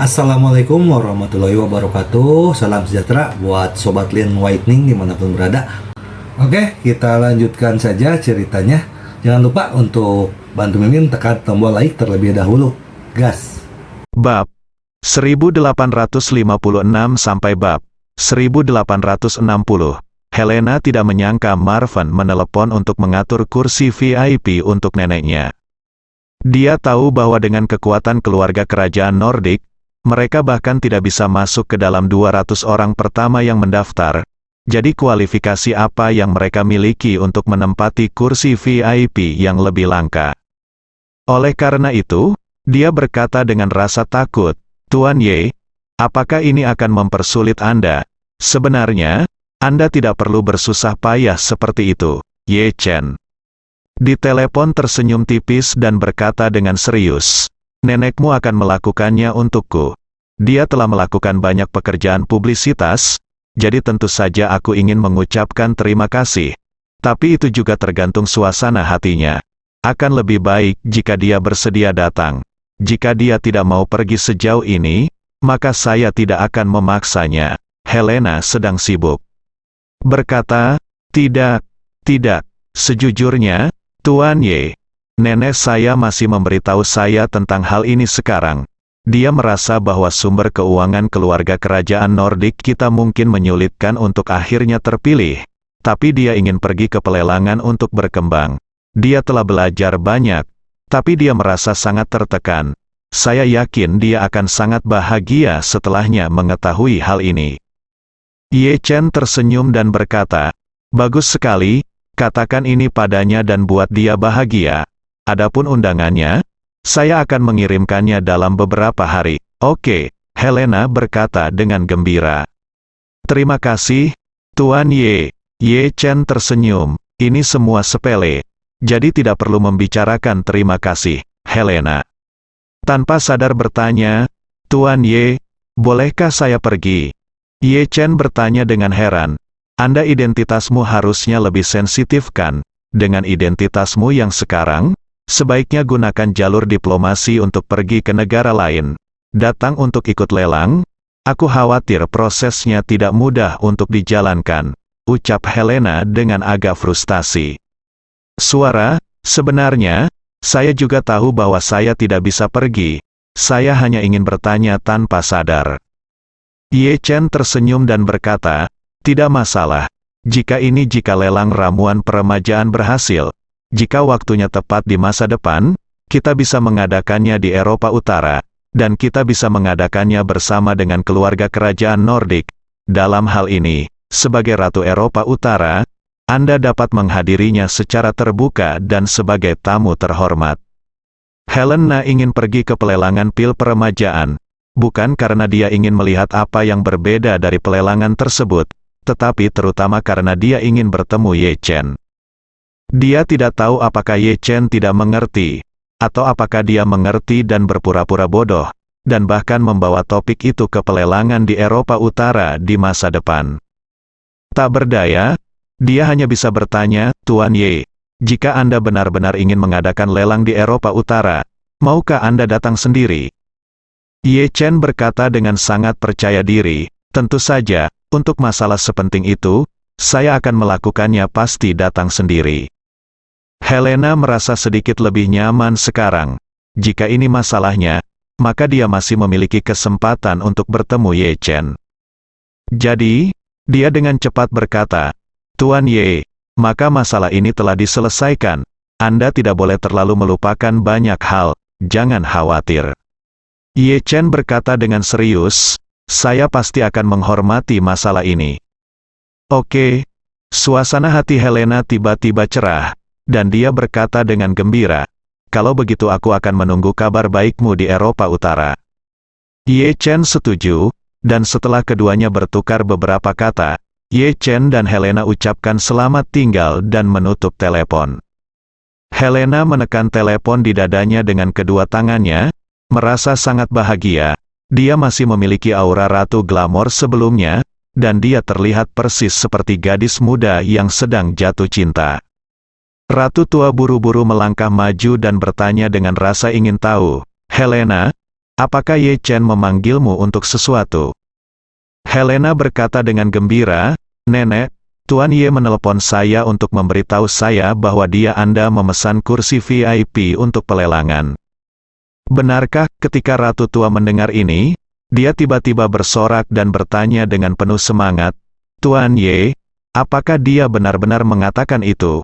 Assalamualaikum warahmatullahi wabarakatuh. Salam sejahtera buat Sobat Lin Whitening dimanapun berada. Oke, kita lanjutkan saja ceritanya. Jangan lupa untuk bantu Mimin tekan tombol like terlebih dahulu. Gas. Bab 1856 sampai bab 1860. Helena tidak menyangka Marvin menelepon untuk mengatur kursi VIP untuk neneknya. Dia tahu bahwa dengan kekuatan keluarga kerajaan Nordik, mereka bahkan tidak bisa masuk ke dalam 200 orang pertama yang mendaftar. Jadi kualifikasi apa yang mereka miliki untuk menempati kursi VIP yang lebih langka? Oleh karena itu, dia berkata dengan rasa takut, "Tuan Ye, apakah ini akan mempersulit Anda? Sebenarnya, Anda tidak perlu bersusah payah seperti itu, Ye Chen." Di telepon tersenyum tipis dan berkata dengan serius, "Nenekmu akan melakukannya untukku. Dia telah melakukan banyak pekerjaan publisitas, jadi tentu saja aku ingin mengucapkan terima kasih. Tapi itu juga tergantung suasana hatinya. Akan lebih baik jika dia bersedia datang. Jika dia tidak mau pergi sejauh ini, maka saya tidak akan memaksanya. Helena sedang sibuk." Berkata, "Tidak, tidak. Sejujurnya, Tuan Ye, nenek saya masih memberitahu saya tentang hal ini sekarang. Dia merasa bahwa sumber keuangan keluarga kerajaan Nordik kita mungkin menyulitkan untuk akhirnya terpilih. Tapi dia ingin pergi ke pelelangan untuk berkembang. Dia telah belajar banyak, tapi dia merasa sangat tertekan. Saya yakin dia akan sangat bahagia setelahnya mengetahui hal ini." Ye Chen tersenyum dan berkata, "Bagus sekali, katakan ini padanya dan buat dia bahagia. Adapun undangannya, saya akan mengirimkannya dalam beberapa hari." "Oke," Helena berkata dengan gembira. "Terima kasih, Tuan Ye." Ye Chen tersenyum, "Ini semua sepele. Jadi tidak perlu membicarakan terima kasih, Helena." Tanpa sadar bertanya, "Tuan Ye, bolehkah saya pergi?" Ye Chen bertanya dengan heran, "Anda identitasmu harusnya lebih sensitif kan? Dengan identitasmu yang sekarang, sebaiknya gunakan jalur diplomasi untuk pergi ke negara lain. Datang untuk ikut lelang? Aku khawatir prosesnya tidak mudah untuk dijalankan," ucap Helena dengan agak frustasi. Sebenarnya, saya juga tahu bahwa saya tidak bisa pergi. Saya hanya ingin bertanya tanpa sadar." Ye Chen tersenyum dan berkata, "Tidak masalah. Jika lelang ramuan peremajaan berhasil, jika waktunya tepat di masa depan, kita bisa mengadakannya di Eropa Utara, dan kita bisa mengadakannya bersama dengan keluarga kerajaan Nordik. Dalam hal ini, sebagai Ratu Eropa Utara, Anda dapat menghadirinya secara terbuka dan sebagai tamu terhormat." Helena ingin pergi ke pelelangan pil peremajaan, bukan karena dia ingin melihat apa yang berbeda dari pelelangan tersebut, tetapi terutama karena dia ingin bertemu Ye Chen. Dia tidak tahu apakah Ye Chen tidak mengerti, atau apakah dia mengerti dan berpura-pura bodoh, dan bahkan membawa topik itu ke pelelangan di Eropa Utara di masa depan. Tak berdaya, dia hanya bisa bertanya, "Tuan Ye, jika Anda benar-benar ingin mengadakan lelang di Eropa Utara, maukah Anda datang sendiri?" Ye Chen berkata dengan sangat percaya diri, "Tentu saja, untuk masalah sepenting itu, saya akan melakukannya pasti datang sendiri." Helena merasa sedikit lebih nyaman sekarang. Jika ini masalahnya, maka dia masih memiliki kesempatan untuk bertemu Ye Chen. Jadi, dia dengan cepat berkata, "Tuan Ye, maka masalah ini telah diselesaikan. Anda tidak boleh terlalu melupakan banyak hal, jangan khawatir." Ye Chen berkata dengan serius, "Saya pasti akan menghormati masalah ini." "Oke." Suasana hati Helena tiba-tiba cerah, dan dia berkata dengan gembira, "Kalau begitu aku akan menunggu kabar baikmu di Eropa Utara." Ye Chen setuju, dan setelah keduanya bertukar beberapa kata, Ye Chen dan Helena ucapkan selamat tinggal dan menutup telepon. Helena menekan telepon di dadanya dengan kedua tangannya, merasa sangat bahagia. Dia masih memiliki aura ratu glamor sebelumnya, dan dia terlihat persis seperti gadis muda yang sedang jatuh cinta. Ratu tua buru-buru melangkah maju dan bertanya dengan rasa ingin tahu, "Helena, Apakah Ye Chen memanggilmu untuk sesuatu? Helena berkata dengan gembira, Nenek, Tuan Ye menelepon saya untuk memberitahu saya bahwa Anda memesan kursi VIP untuk pelelangan. Benarkah? Ketika Ratu Tua mendengar ini, dia tiba-tiba bersorak dan bertanya dengan penuh semangat, Tuan Ye, apakah dia benar-benar mengatakan itu?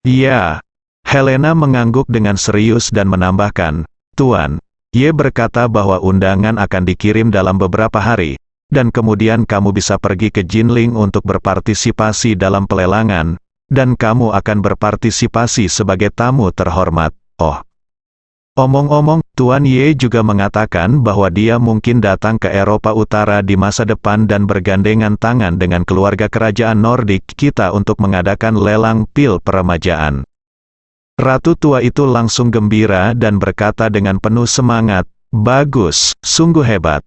Ya. Helena mengangguk dengan serius dan menambahkan, Tuan Ye berkata bahwa undangan akan dikirim dalam beberapa hari, dan kemudian kamu bisa pergi ke Jinling untuk berpartisipasi dalam pelelangan, dan kamu akan berpartisipasi sebagai tamu terhormat. Oh. Omong-omong, Tuan Ye juga mengatakan bahwa dia mungkin datang ke Eropa Utara di masa depan dan bergandengan tangan dengan keluarga kerajaan Nordik kita untuk mengadakan lelang pil peremajaan. Ratu Tua itu langsung gembira dan berkata dengan penuh semangat, bagus, sungguh hebat.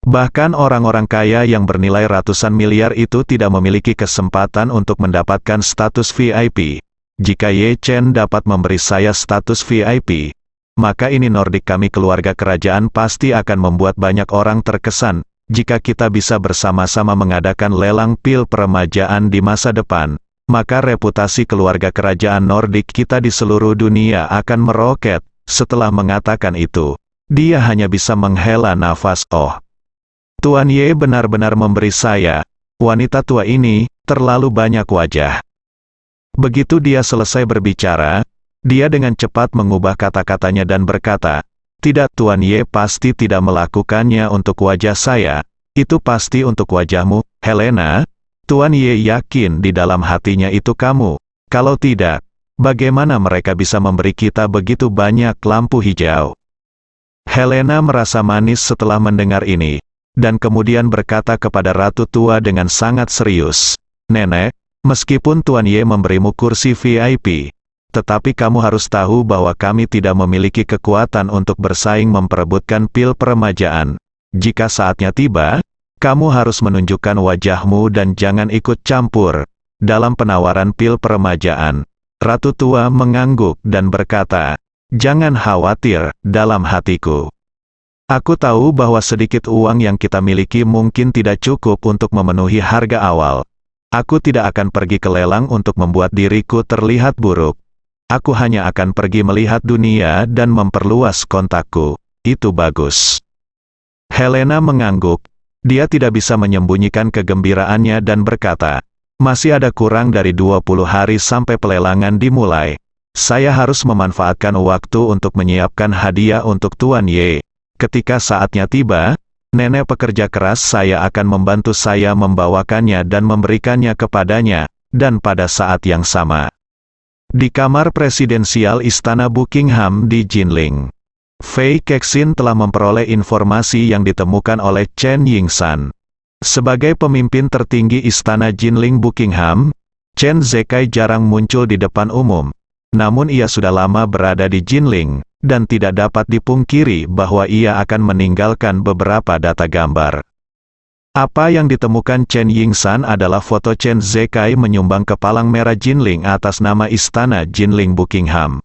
Bahkan orang-orang kaya yang bernilai ratusan miliar itu tidak memiliki kesempatan untuk mendapatkan status VIP. Jika Ye Chen dapat memberi saya status VIP, maka ini Nordik kami keluarga kerajaan pasti akan membuat banyak orang terkesan, jika kita bisa bersama-sama mengadakan lelang pil peremajaan di masa depan, maka reputasi keluarga kerajaan Nordik kita di seluruh dunia akan meroket. Setelah mengatakan itu, dia hanya bisa menghela nafas. Oh, Tuan Ye benar-benar memberi saya, wanita tua ini, terlalu banyak wajah. Begitu dia selesai berbicara, dia dengan cepat mengubah kata-katanya dan berkata, tidak, Tuan Ye pasti tidak melakukannya untuk wajah saya, itu pasti untuk wajahmu, Helena. Tuan Ye yakin di dalam hatinya itu kamu. Kalau tidak, bagaimana mereka bisa memberi kita begitu banyak lampu hijau? Helena merasa manis setelah mendengar ini, dan kemudian berkata kepada Ratu Tua dengan sangat serius, Nenek, meskipun Tuan Ye memberimu kursi VIP, tetapi kamu harus tahu bahwa kami tidak memiliki kekuatan untuk bersaing memperebutkan pil peremajaan. Jika saatnya tiba, kamu harus menunjukkan wajahmu dan jangan ikut campur dalam penawaran pil peremajaan. Ratu Tua mengangguk dan berkata, jangan khawatir, dalam hatiku. Aku tahu bahwa sedikit uang yang kita miliki mungkin tidak cukup untuk memenuhi harga awal. Aku tidak akan pergi ke lelang untuk membuat diriku terlihat buruk. Aku hanya akan pergi melihat dunia dan memperluas kontakku. Itu bagus. Helena mengangguk. Dia tidak bisa menyembunyikan kegembiraannya dan berkata, masih ada kurang dari 20 hari sampai pelelangan dimulai. Saya harus memanfaatkan waktu untuk menyiapkan hadiah untuk Tuan Ye. Ketika saatnya tiba, nenek pekerja keras saya akan membantu saya membawakannya dan memberikannya kepadanya, dan pada saat yang sama. Di kamar presidensial Istana Buckingham di Jinling, Fei Kexin telah memperoleh informasi yang ditemukan oleh Chen Yingshan. Sebagai pemimpin tertinggi Istana Jinling Buckingham, Chen Zekai jarang muncul di depan umum. Namun ia sudah lama berada di Jinling, dan tidak dapat dipungkiri bahwa ia akan meninggalkan beberapa data gambar. Apa yang ditemukan Chen Yingshan adalah foto Chen Zekai menyumbang kepalang merah Jinling atas nama Istana Jinling Buckingham.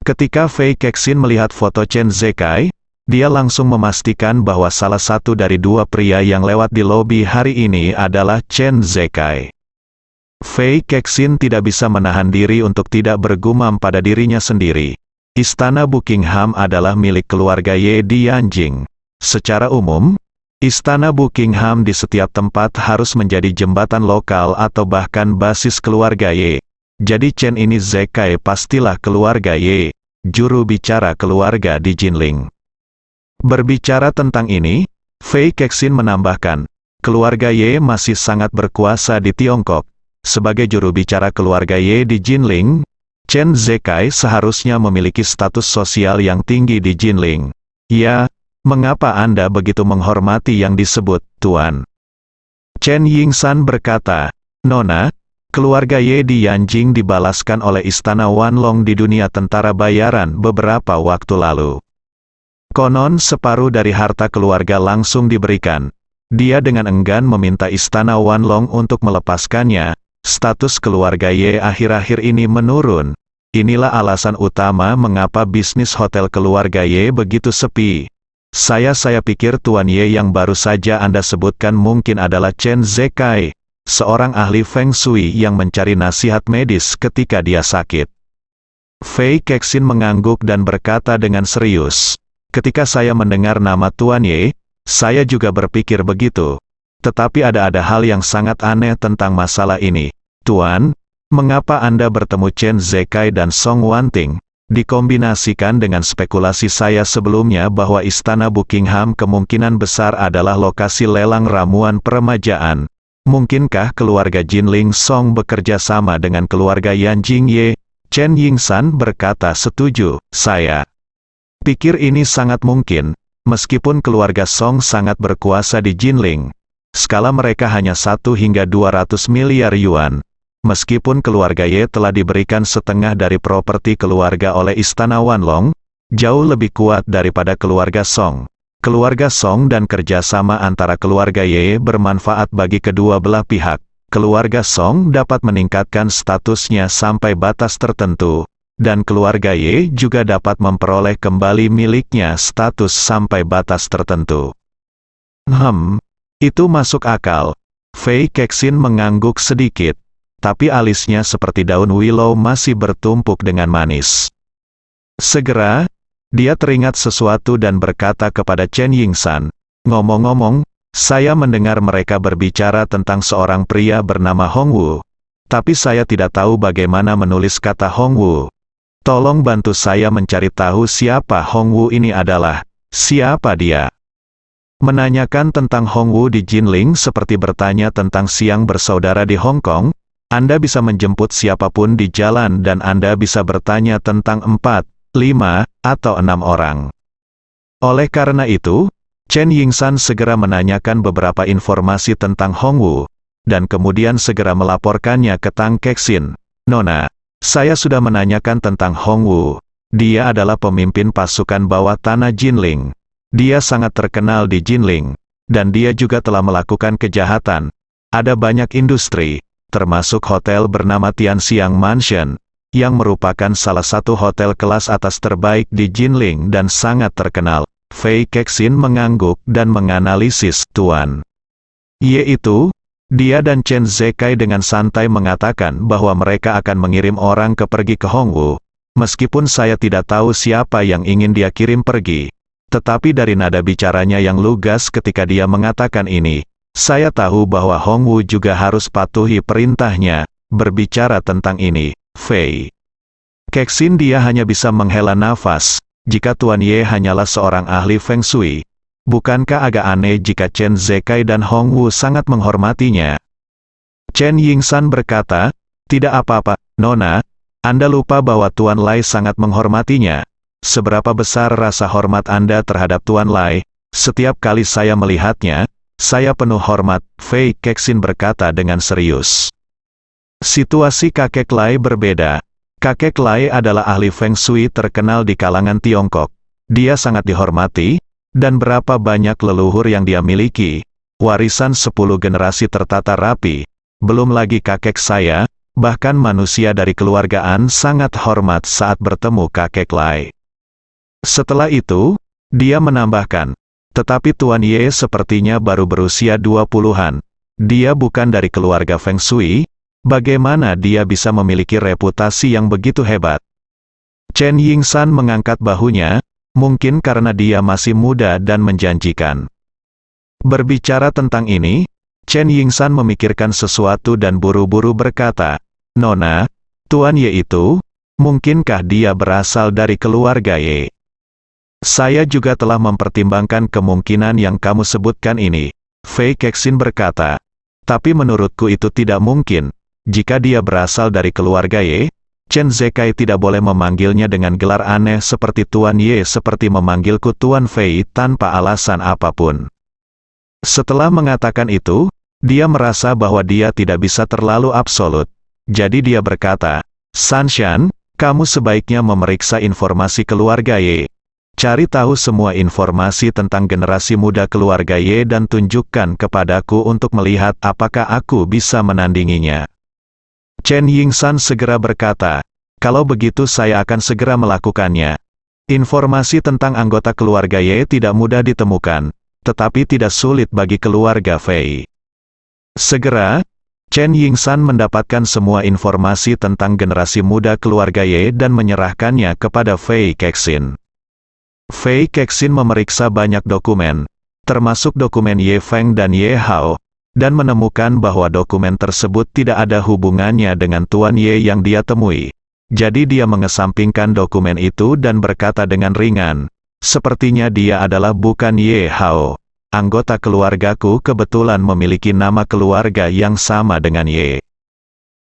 Ketika Fei Kexin melihat foto Chen Zekai, dia langsung memastikan bahwa salah satu dari dua pria yang lewat di lobi hari ini adalah Chen Zekai. Fei Kexin tidak bisa menahan diri untuk tidak bergumam pada dirinya sendiri. Istana Buckingham adalah milik keluarga Ye Dianjing. Secara umum, Istana Buckingham di setiap tempat harus menjadi jembatan lokal atau bahkan basis keluarga Ye. Jadi Chen ini Zekai pastilah keluarga Ye, juru bicara keluarga di Jinling. Berbicara tentang ini, Fei Kexin menambahkan, keluarga Ye masih sangat berkuasa di Tiongkok. Sebagai juru bicara keluarga Ye di Jinling, Chen Zekai seharusnya memiliki status sosial yang tinggi di Jinling. Ya, mengapa Anda begitu menghormati yang disebut, Tuan? Chen Yingshan berkata, Nona, keluarga Ye Dianjing dibalaskan oleh Istana Wanlong di dunia tentara bayaran beberapa waktu lalu. Konon separuh dari harta keluarga langsung diberikan. Dia dengan enggan meminta Istana Wanlong untuk melepaskannya. Status keluarga Ye akhir-akhir ini menurun. Inilah alasan utama mengapa bisnis hotel keluarga Ye begitu sepi. Saya pikir Tuan Ye yang baru saja Anda sebutkan mungkin adalah Chen Zekai, seorang ahli Feng Shui yang mencari nasihat medis ketika dia sakit. Fei Kexin mengangguk dan berkata dengan serius, "Ketika saya mendengar nama Tuan Ye, saya juga berpikir begitu. Tetapi ada hal yang sangat aneh tentang masalah ini. Tuan, mengapa Anda bertemu Chen Zekai dan Song Wanting, dikombinasikan dengan spekulasi saya sebelumnya bahwa Istana Buckingham kemungkinan besar adalah lokasi lelang ramuan peremajaan? Mungkinkah keluarga Jinling Song bekerja sama dengan keluarga Yan Jingye?" Chen Yingsan berkata setuju. "Saya pikir ini sangat mungkin, meskipun keluarga Song sangat berkuasa di Jinling. Skala mereka hanya 1 hingga 200 miliar yuan. Meskipun keluarga Ye telah diberikan setengah dari properti keluarga oleh Istana Wanlong, jauh lebih kuat daripada keluarga Song. Keluarga Song dan kerjasama antara keluarga Ye bermanfaat bagi kedua belah pihak. Keluarga Song dapat meningkatkan statusnya sampai batas tertentu, dan keluarga Ye juga dapat memperoleh kembali miliknya status sampai batas tertentu." Itu masuk akal. Fei Kexin mengangguk sedikit, tapi alisnya seperti daun willow masih bertumpuk dengan manis. Segera, dia teringat sesuatu dan berkata kepada Chen Yingsan, "Ngomong-ngomong, saya mendengar mereka berbicara tentang seorang pria bernama Hong Wu. Tapi saya tidak tahu bagaimana menulis kata Hong Wu. Tolong bantu saya mencari tahu siapa Hong Wu ini adalah. Siapa dia?" Menanyakan tentang Hong Wu di Jinling seperti bertanya tentang siang bersaudara di Hong Kong. Anda bisa menjemput siapapun di jalan dan Anda bisa bertanya tentang 4, 5, atau 6 orang. Oleh karena itu, Chen Yingsan segera menanyakan beberapa informasi tentang Hong Wu, dan kemudian segera melaporkannya ke Tang Kexin. "Nona, saya sudah menanyakan tentang Hong Wu. Dia adalah pemimpin pasukan bawah tanah Jinling. Dia sangat terkenal di Jinling, dan dia juga telah melakukan kejahatan. Ada banyak industri, termasuk hotel bernama Tianxiang Mansion, yang merupakan salah satu hotel kelas atas terbaik di Jinling dan sangat terkenal." Fei Kexin mengangguk dan menganalisis, "Tuan Ye itu, dia dan Chen Zekai dengan santai mengatakan bahwa mereka akan mengirim orang pergi ke Hong Wu. Meskipun saya tidak tahu siapa yang ingin dia kirim pergi, tetapi dari nada bicaranya yang lugas ketika dia mengatakan ini, saya tahu bahwa Hong Wu juga harus patuhi perintahnya." Berbicara tentang ini, Fei Kexin dia hanya bisa menghela nafas. Jika Tuan Ye hanyalah seorang ahli Feng Shui, bukankah agak aneh jika Chen Zekai dan Hong Wu sangat menghormatinya? Chen Yingsan berkata, "Tidak apa-apa, Nona. Anda lupa bahwa Tuan Lai sangat menghormatinya. Seberapa besar rasa hormat Anda terhadap Tuan Lai? Setiap kali saya melihatnya, saya penuh hormat." Fei Kexin berkata dengan serius. Situasi kakek Lai berbeda. Kakek Lai adalah ahli Feng Shui terkenal di kalangan Tiongkok. Dia sangat dihormati, dan berapa banyak leluhur yang dia miliki. Warisan 10 generasi tertata rapi. Belum lagi kakek saya, bahkan manusia dari keluargaan sangat hormat saat bertemu kakek Lai. Setelah itu, dia menambahkan, "Tetapi Tuan Ye sepertinya baru berusia 20-an. Dia bukan dari keluarga Feng Shui. Bagaimana dia bisa memiliki reputasi yang begitu hebat?" Chen Yingsan mengangkat bahunya, mungkin karena dia masih muda dan menjanjikan. Berbicara tentang ini, Chen Yingsan memikirkan sesuatu dan buru-buru berkata, "Nona, Tuan Ye itu, mungkinkah dia berasal dari keluarga Ye?" "Saya juga telah mempertimbangkan kemungkinan yang kamu sebutkan ini," Fei Kexin berkata. "Tapi menurutku itu tidak mungkin. Jika dia berasal dari keluarga Ye, Chen Zekai tidak boleh memanggilnya dengan gelar aneh seperti Tuan Ye seperti memanggilku Tuan Fei tanpa alasan apapun." Setelah mengatakan itu, dia merasa bahwa dia tidak bisa terlalu absolut. Jadi dia berkata, "Sanshan, kamu sebaiknya memeriksa informasi keluarga Ye. Cari tahu semua informasi tentang generasi muda keluarga Ye dan tunjukkan kepadaku untuk melihat apakah aku bisa menandinginya." Chen Yingsan segera berkata, Kalau begitu saya akan segera melakukannya. Informasi tentang anggota keluarga Ye tidak mudah ditemukan, tetapi tidak sulit bagi keluarga Fei. Segera, Chen Yingsan mendapatkan semua informasi tentang generasi muda keluarga Ye dan menyerahkannya kepada Fei Kexin. Fei Kexin memeriksa banyak dokumen, termasuk dokumen Ye Feng dan Ye Hao, dan menemukan bahwa dokumen tersebut tidak ada hubungannya dengan Tuan Ye yang dia temui. Jadi dia mengesampingkan dokumen itu dan berkata dengan ringan, "Sepertinya dia adalah bukan Ye Hao. Anggota keluargaku kebetulan memiliki nama keluarga yang sama dengan Ye."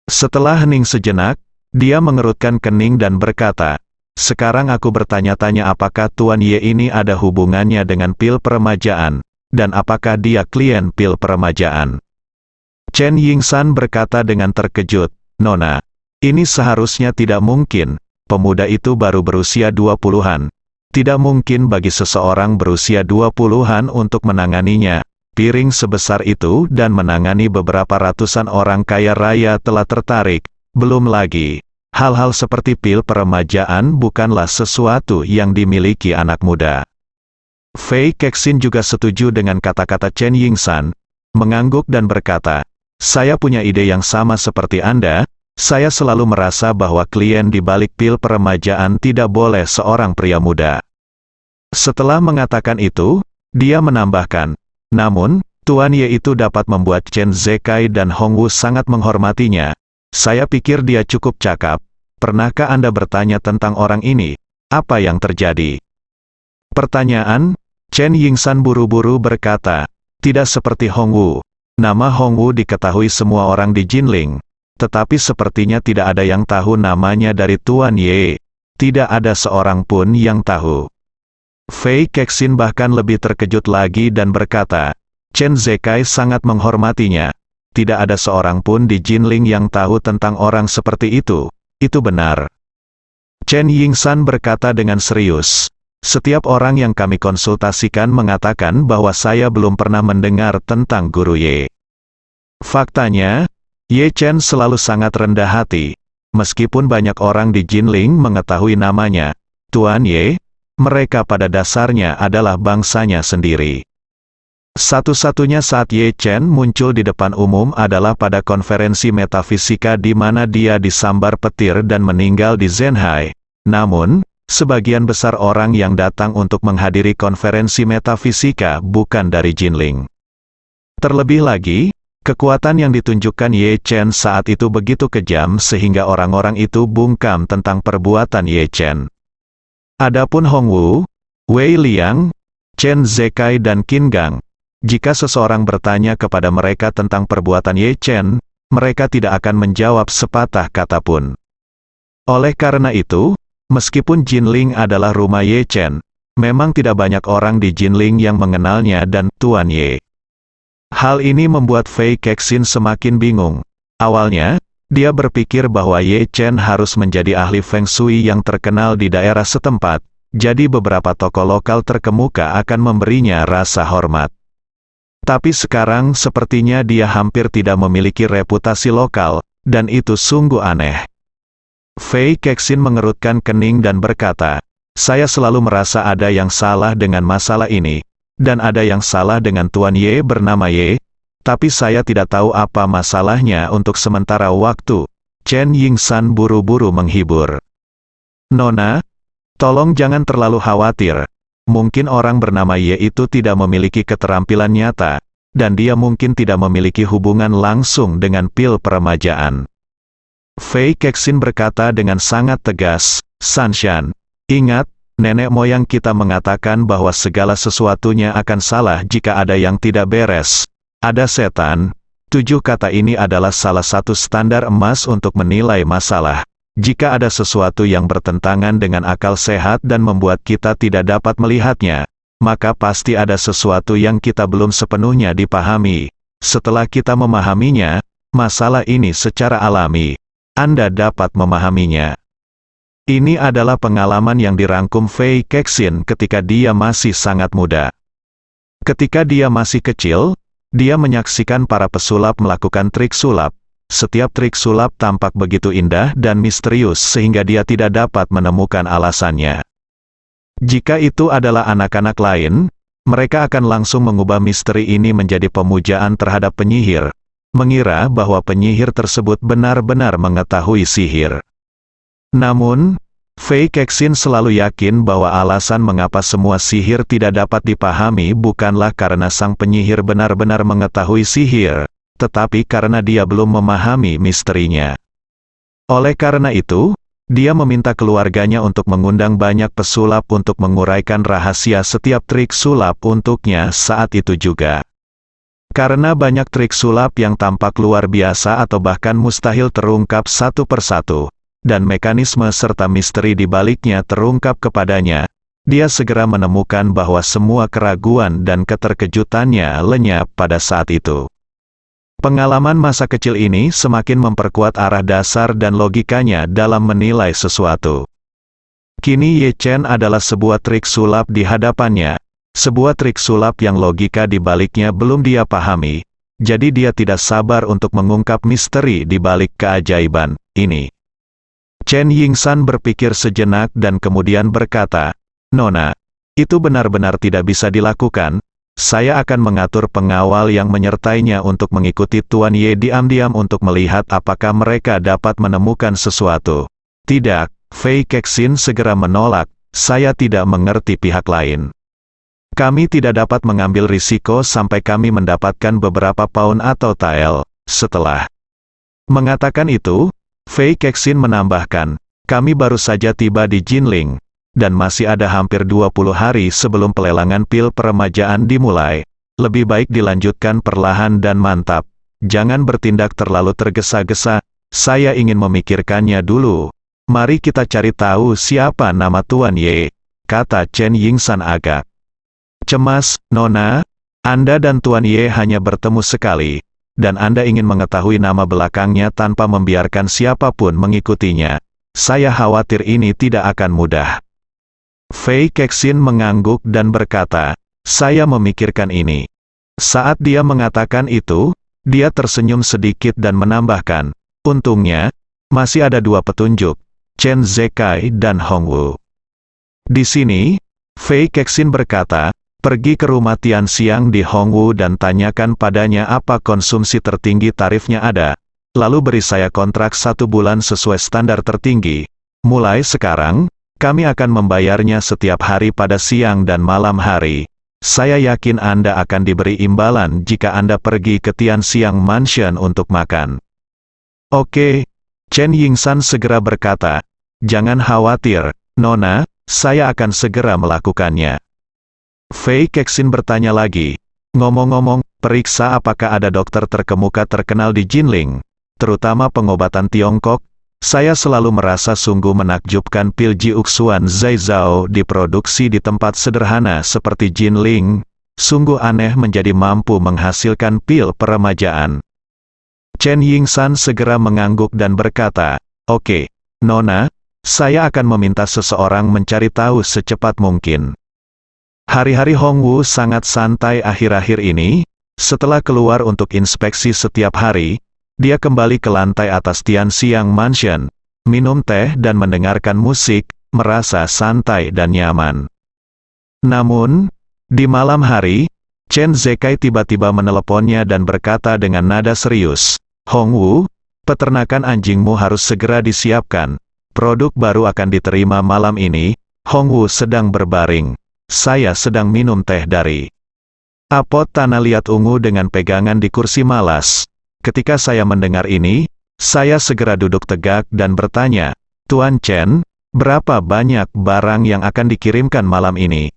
Setelah hening sejenak, dia mengerutkan kening dan berkata, "Sekarang aku bertanya-tanya apakah Tuan Ye ini ada hubungannya dengan pil peremajaan, dan apakah dia klien pil peremajaan?" Chen Yingsan berkata dengan terkejut, "Nona, ini seharusnya tidak mungkin, pemuda itu baru berusia 20-an. Tidak mungkin bagi seseorang berusia 20-an untuk menanganinya. Piring sebesar itu dan menangani beberapa ratusan orang kaya raya telah tertarik. Belum lagi, hal-hal seperti pil peremajaan bukanlah sesuatu yang dimiliki anak muda." Fei Kexin juga setuju dengan kata-kata Chen Yingsan, mengangguk dan berkata, "Saya punya ide yang sama seperti Anda. Saya selalu merasa bahwa klien di balik pil peremajaan tidak boleh seorang pria muda." Setelah mengatakan itu, dia menambahkan, "Namun, Tuan Ye itu dapat membuat Chen Zekai dan Hongwu sangat menghormatinya. Saya pikir dia cukup cakap. Pernahkah Anda bertanya tentang orang ini? Apa yang terjadi?" Pertanyaan, Chen Yingsan buru-buru berkata, "Tidak seperti Hongwu. Nama Hongwu diketahui semua orang di Jinling. Tetapi sepertinya tidak ada yang tahu namanya dari Tuan Ye. Tidak ada seorang pun yang tahu." Fei Kexin bahkan lebih terkejut lagi dan berkata, "Chen Zekai sangat menghormatinya. Tidak ada seorang pun di Jinling yang tahu tentang orang seperti itu. Itu benar." Chen Yingsan berkata dengan serius, "Setiap orang yang kami konsultasikan mengatakan bahwa saya belum pernah mendengar tentang Guru Ye. Faktanya, Ye Chen selalu sangat rendah hati. Meskipun banyak orang di Jinling mengetahui namanya, Tuan Ye, mereka pada dasarnya adalah bangsanya sendiri." Satu-satunya saat Ye Chen muncul di depan umum adalah pada konferensi metafisika di mana dia disambar petir dan meninggal di Zhenhai. Namun, sebagian besar orang yang datang untuk menghadiri konferensi metafisika bukan dari Jinling. Terlebih lagi, kekuatan yang ditunjukkan Ye Chen saat itu begitu kejam sehingga orang-orang itu bungkam tentang perbuatan Ye Chen. Adapun Hongwu, Wei Liang, Chen Zekai dan Qin Gang, jika seseorang bertanya kepada mereka tentang perbuatan Ye Chen, mereka tidak akan menjawab sepatah kata pun. Oleh karena itu, meskipun Jinling adalah rumah Ye Chen, memang tidak banyak orang di Jinling yang mengenalnya dan Tuan Ye. Hal ini membuat Fei Kexin semakin bingung. Awalnya, dia berpikir bahwa Ye Chen harus menjadi ahli Feng Shui yang terkenal di daerah setempat, jadi beberapa tokoh lokal terkemuka akan memberinya rasa hormat. Tapi sekarang sepertinya dia hampir tidak memiliki reputasi lokal, dan itu sungguh aneh. Fei Kexin mengerutkan kening dan berkata, "Saya selalu merasa ada yang salah dengan masalah ini, dan ada yang salah dengan Tuan Ye bernama Ye, tapi saya tidak tahu apa masalahnya untuk sementara waktu." Chen Yingsan buru-buru menghibur. "Nona, tolong jangan terlalu khawatir. Mungkin orang bernama Ye itu tidak memiliki keterampilan nyata, dan dia mungkin tidak memiliki hubungan langsung dengan pil peremajaan." Fei Kexin berkata dengan sangat tegas, "Sanshan, ingat, nenek moyang kita mengatakan bahwa segala sesuatunya akan salah jika ada yang tidak beres. Ada setan." 7 kata ini adalah salah satu standar emas untuk menilai masalah. Jika ada sesuatu yang bertentangan dengan akal sehat dan membuat kita tidak dapat melihatnya, maka pasti ada sesuatu yang kita belum sepenuhnya dipahami. Setelah kita memahaminya, masalah ini secara alami, Anda dapat memahaminya. Ini adalah pengalaman yang dirangkum Fei Kexin ketika dia masih sangat muda. Ketika dia masih kecil, dia menyaksikan para pesulap melakukan trik sulap, setiap trik sulap tampak begitu indah dan misterius sehingga dia tidak dapat menemukan alasannya. Jika itu adalah anak-anak lain, mereka akan langsung mengubah misteri ini menjadi pemujaan terhadap penyihir, mengira bahwa penyihir tersebut benar-benar mengetahui sihir. Namun, Fei Kexin selalu yakin bahwa alasan mengapa semua sihir tidak dapat dipahami bukanlah karena sang penyihir benar-benar mengetahui sihir, tetapi karena dia belum memahami misterinya. Oleh karena itu, dia meminta keluarganya untuk mengundang banyak pesulap untuk menguraikan rahasia setiap trik sulap untuknya saat itu juga. Karena banyak trik sulap yang tampak luar biasa atau bahkan mustahil terungkap satu persatu, dan mekanisme serta misteri di baliknya terungkap kepadanya, dia segera menemukan bahwa semua keraguan dan keterkejutannya lenyap pada saat itu. Pengalaman masa kecil ini semakin memperkuat arah dasar dan logikanya dalam menilai sesuatu. Kini Ye Chen adalah sebuah trik sulap di hadapannya, sebuah trik sulap yang logika di baliknya belum dia pahami, jadi dia tidak sabar untuk mengungkap misteri di balik keajaiban ini. Chen Yingsan berpikir sejenak dan kemudian berkata, "Nona, itu benar-benar tidak bisa dilakukan. Saya akan mengatur pengawal yang menyertainya untuk mengikuti Tuan Ye diam-diam untuk melihat apakah mereka dapat menemukan sesuatu." "Tidak," Fei Kexin segera menolak, "saya tidak mengerti pihak lain. Kami tidak dapat mengambil risiko sampai kami mendapatkan beberapa pound atau tael." Setelah mengatakan itu, Fei Kexin menambahkan, "Kami baru saja tiba di Jinling, dan masih ada hampir 20 hari sebelum pelelangan pil peremajaan dimulai. Lebih baik dilanjutkan perlahan dan mantap. Jangan bertindak terlalu tergesa-gesa, saya ingin memikirkannya dulu. Mari kita cari tahu siapa nama Tuan Ye," kata Chen Yingsan agak cemas. "Nona, Anda dan Tuan Ye hanya bertemu sekali, dan Anda ingin mengetahui nama belakangnya tanpa membiarkan siapapun mengikutinya. Saya khawatir ini tidak akan mudah." Fei Kexin mengangguk dan berkata, "Saya memikirkan ini." Saat dia mengatakan itu, dia tersenyum sedikit dan menambahkan, "Untungnya, masih ada dua petunjuk, Chen Zekai dan Hongwu." Di sini, Fei Kexin berkata, "Pergi ke rumah Tian Xiang di Hongwu dan tanyakan padanya apa konsumsi tertinggi tarifnya ada. Lalu beri saya kontrak 1 bulan sesuai standar tertinggi. Mulai sekarang, kami akan membayarnya setiap hari pada siang dan malam hari. Saya yakin Anda akan diberi imbalan jika Anda pergi ke Tian Xiang Mansion untuk makan." "Oke," Chen Yingsan segera berkata, "Jangan khawatir, Nona, saya akan segera melakukannya." Fei Kexin bertanya lagi, "Ngomong-ngomong, periksa apakah ada dokter terkemuka terkenal di Jinling, terutama pengobatan Tiongkok. Saya selalu merasa sungguh menakjubkan pil Jiuxuan Zaizao diproduksi di tempat sederhana seperti Jinling. Sungguh aneh menjadi mampu menghasilkan pil peremajaan." Chen Yingsan segera mengangguk dan berkata, "Oke, Nona, saya akan meminta seseorang mencari tahu secepat mungkin." Hari-hari Hongwu sangat santai akhir-akhir ini. Setelah keluar untuk inspeksi setiap hari, dia kembali ke lantai atas Tian Xiang Mansion, minum teh dan mendengarkan musik, merasa santai dan nyaman. Namun, di malam hari, Chen Zekai tiba-tiba meneleponnya dan berkata dengan nada serius, "Hongwu, peternakan anjingmu harus segera disiapkan. Produk baru akan diterima malam ini." Hongwu sedang berbaring. "Saya sedang minum teh dari apot tanah liat ungu dengan pegangan di kursi malas." Ketika saya mendengar ini, saya segera duduk tegak dan bertanya, "Tuan Chen, berapa banyak barang yang akan dikirimkan malam ini?"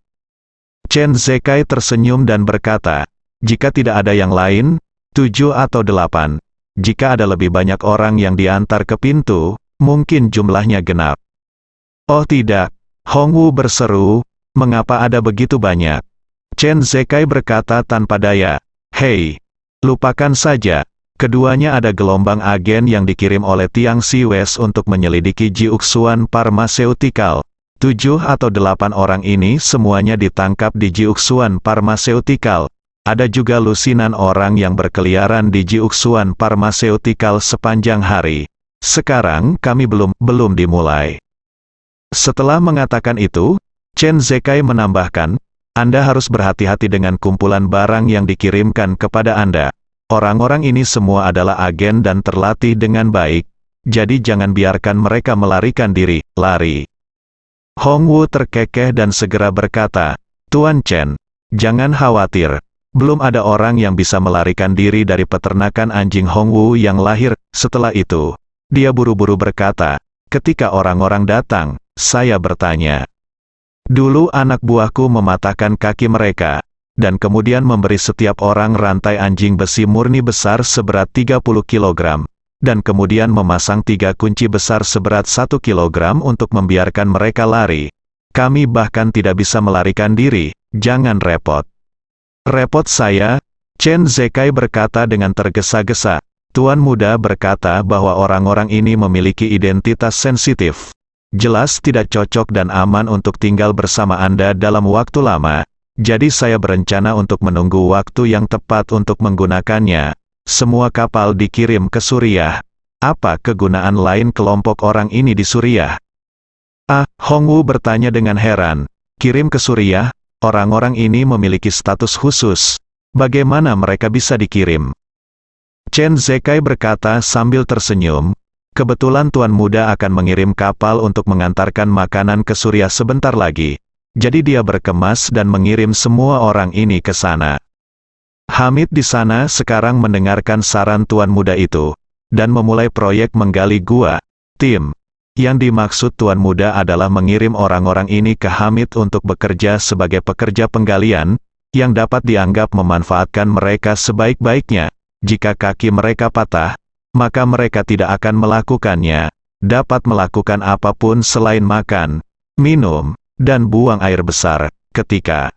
Chen Zekai tersenyum dan berkata, "Jika tidak ada yang lain, 7 atau 8. Jika ada lebih banyak orang yang diantar ke pintu, mungkin jumlahnya genap." "Oh tidak," Hongwu berseru, "mengapa ada begitu banyak?" Chen Zekai berkata tanpa daya, "Hei, lupakan saja. Keduanya ada gelombang agen yang dikirim oleh Tiang Siwes untuk menyelidiki Jiuxuan Pharmaceutical. 7 atau 8 orang ini semuanya ditangkap di Jiuxuan Pharmaceutical. Ada juga lusinan orang yang berkeliaran di Jiuxuan Pharmaceutical sepanjang hari. Sekarang kami belum dimulai. Setelah mengatakan itu, Chen Zekai menambahkan, Anda harus berhati-hati dengan kumpulan barang yang dikirimkan kepada Anda. Orang-orang ini semua adalah agen dan terlatih dengan baik, jadi jangan biarkan mereka melarikan diri, lari. Hongwu terkekeh dan segera berkata, Tuan Chen, jangan khawatir. Belum ada orang yang bisa melarikan diri dari peternakan anjing Hongwu yang lahir. Setelah itu, dia buru-buru berkata, ketika orang-orang datang, saya bertanya. Dulu anak buahku mematahkan kaki mereka, dan kemudian memberi setiap orang rantai anjing besi murni besar seberat 30 kg, dan kemudian memasang 3 kunci besar seberat 1 kg untuk membiarkan mereka lari. Kami bahkan tidak bisa melarikan diri, jangan repot. Repot saya, Chen Zekai berkata dengan tergesa-gesa. Tuan muda berkata bahwa orang-orang ini memiliki identitas sensitif. Jelas tidak cocok dan aman untuk tinggal bersama Anda dalam waktu lama. Jadi saya berencana untuk menunggu waktu yang tepat untuk menggunakannya. Semua kapal dikirim ke Suriah. Apa kegunaan lain kelompok orang ini di Suriah? Hongwu bertanya dengan heran. Kirim ke Suriah? Orang-orang ini memiliki status khusus. Bagaimana mereka bisa dikirim? Chen Zekai berkata sambil tersenyum, kebetulan Tuan Muda akan mengirim kapal untuk mengantarkan makanan ke Suriah sebentar lagi. Jadi dia berkemas dan mengirim semua orang ini ke sana. Hamid di sana sekarang mendengarkan saran Tuan Muda itu, dan memulai proyek menggali gua. Tim yang dimaksud Tuan Muda adalah mengirim orang-orang ini ke Hamid untuk bekerja sebagai pekerja penggalian, yang dapat dianggap memanfaatkan mereka sebaik-baiknya. Jika kaki mereka patah, maka mereka tidak akan melakukannya, dapat melakukan apapun selain makan, minum, dan buang air besar. Ketika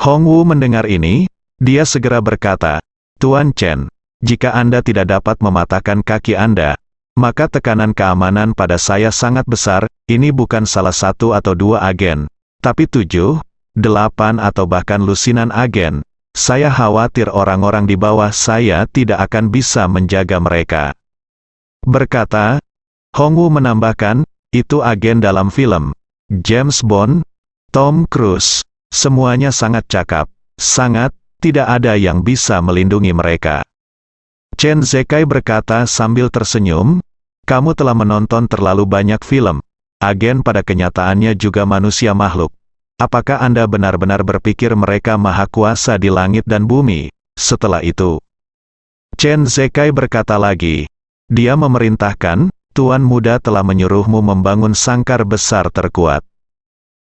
Hongwu mendengar ini, dia segera berkata, Tuan Chen, jika Anda tidak dapat mematahkan kaki Anda, maka tekanan keamanan pada saya sangat besar. Ini bukan salah satu atau dua agen, tapi 7, 8 atau bahkan lusinan agen. Saya khawatir orang-orang di bawah saya tidak akan bisa menjaga mereka. Berkata, Hongwu menambahkan, itu agen dalam film James Bond, Tom Cruise, semuanya sangat cakap, sangat, tidak ada yang bisa melindungi mereka. Chen Zekai berkata sambil tersenyum, kamu telah menonton terlalu banyak film. Agen pada kenyataannya juga manusia makhluk. Apakah Anda benar-benar berpikir mereka maha kuasa di langit dan bumi? Setelah itu, Chen Zekai berkata lagi, dia memerintahkan, Tuan Muda telah menyuruhmu membangun sangkar besar terkuat.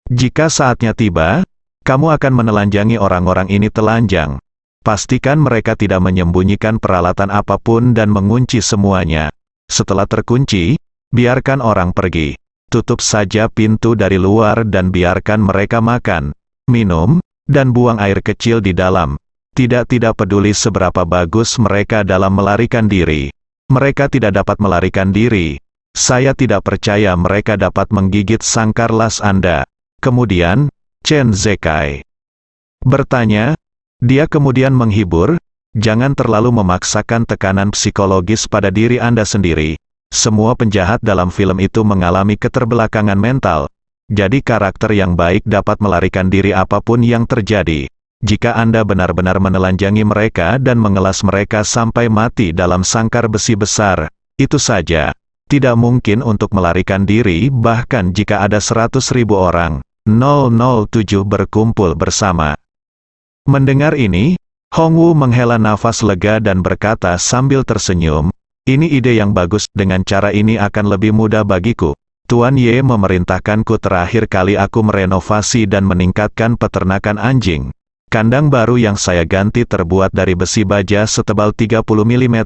Jika saatnya tiba, kamu akan menelanjangi orang-orang ini telanjang. Pastikan mereka tidak menyembunyikan peralatan apapun dan mengunci semuanya. Setelah terkunci, biarkan orang pergi. Tutup saja pintu dari luar dan biarkan mereka makan, minum, dan buang air kecil di dalam. Tidak peduli seberapa bagus mereka dalam melarikan diri. Mereka tidak dapat melarikan diri. Saya tidak percaya mereka dapat menggigit sangkar las Anda. Kemudian, Chen Zekai bertanya, dia kemudian menghibur, jangan terlalu memaksakan tekanan psikologis pada diri Anda sendiri. Semua penjahat dalam film itu mengalami keterbelakangan mental. Jadi karakter yang baik dapat melarikan diri apapun yang terjadi. Jika Anda benar-benar menelanjangi mereka dan mengelas mereka sampai mati dalam sangkar besi besar, itu saja. Tidak mungkin untuk melarikan diri bahkan jika ada 100.000 orang, 007 berkumpul bersama. Mendengar ini, Hongwu menghela nafas lega dan berkata sambil tersenyum, ini ide yang bagus, dengan cara ini akan lebih mudah bagiku. Tuan Ye memerintahkanku terakhir kali aku merenovasi dan meningkatkan peternakan anjing. Kandang baru yang saya ganti terbuat dari besi baja setebal 30 mm,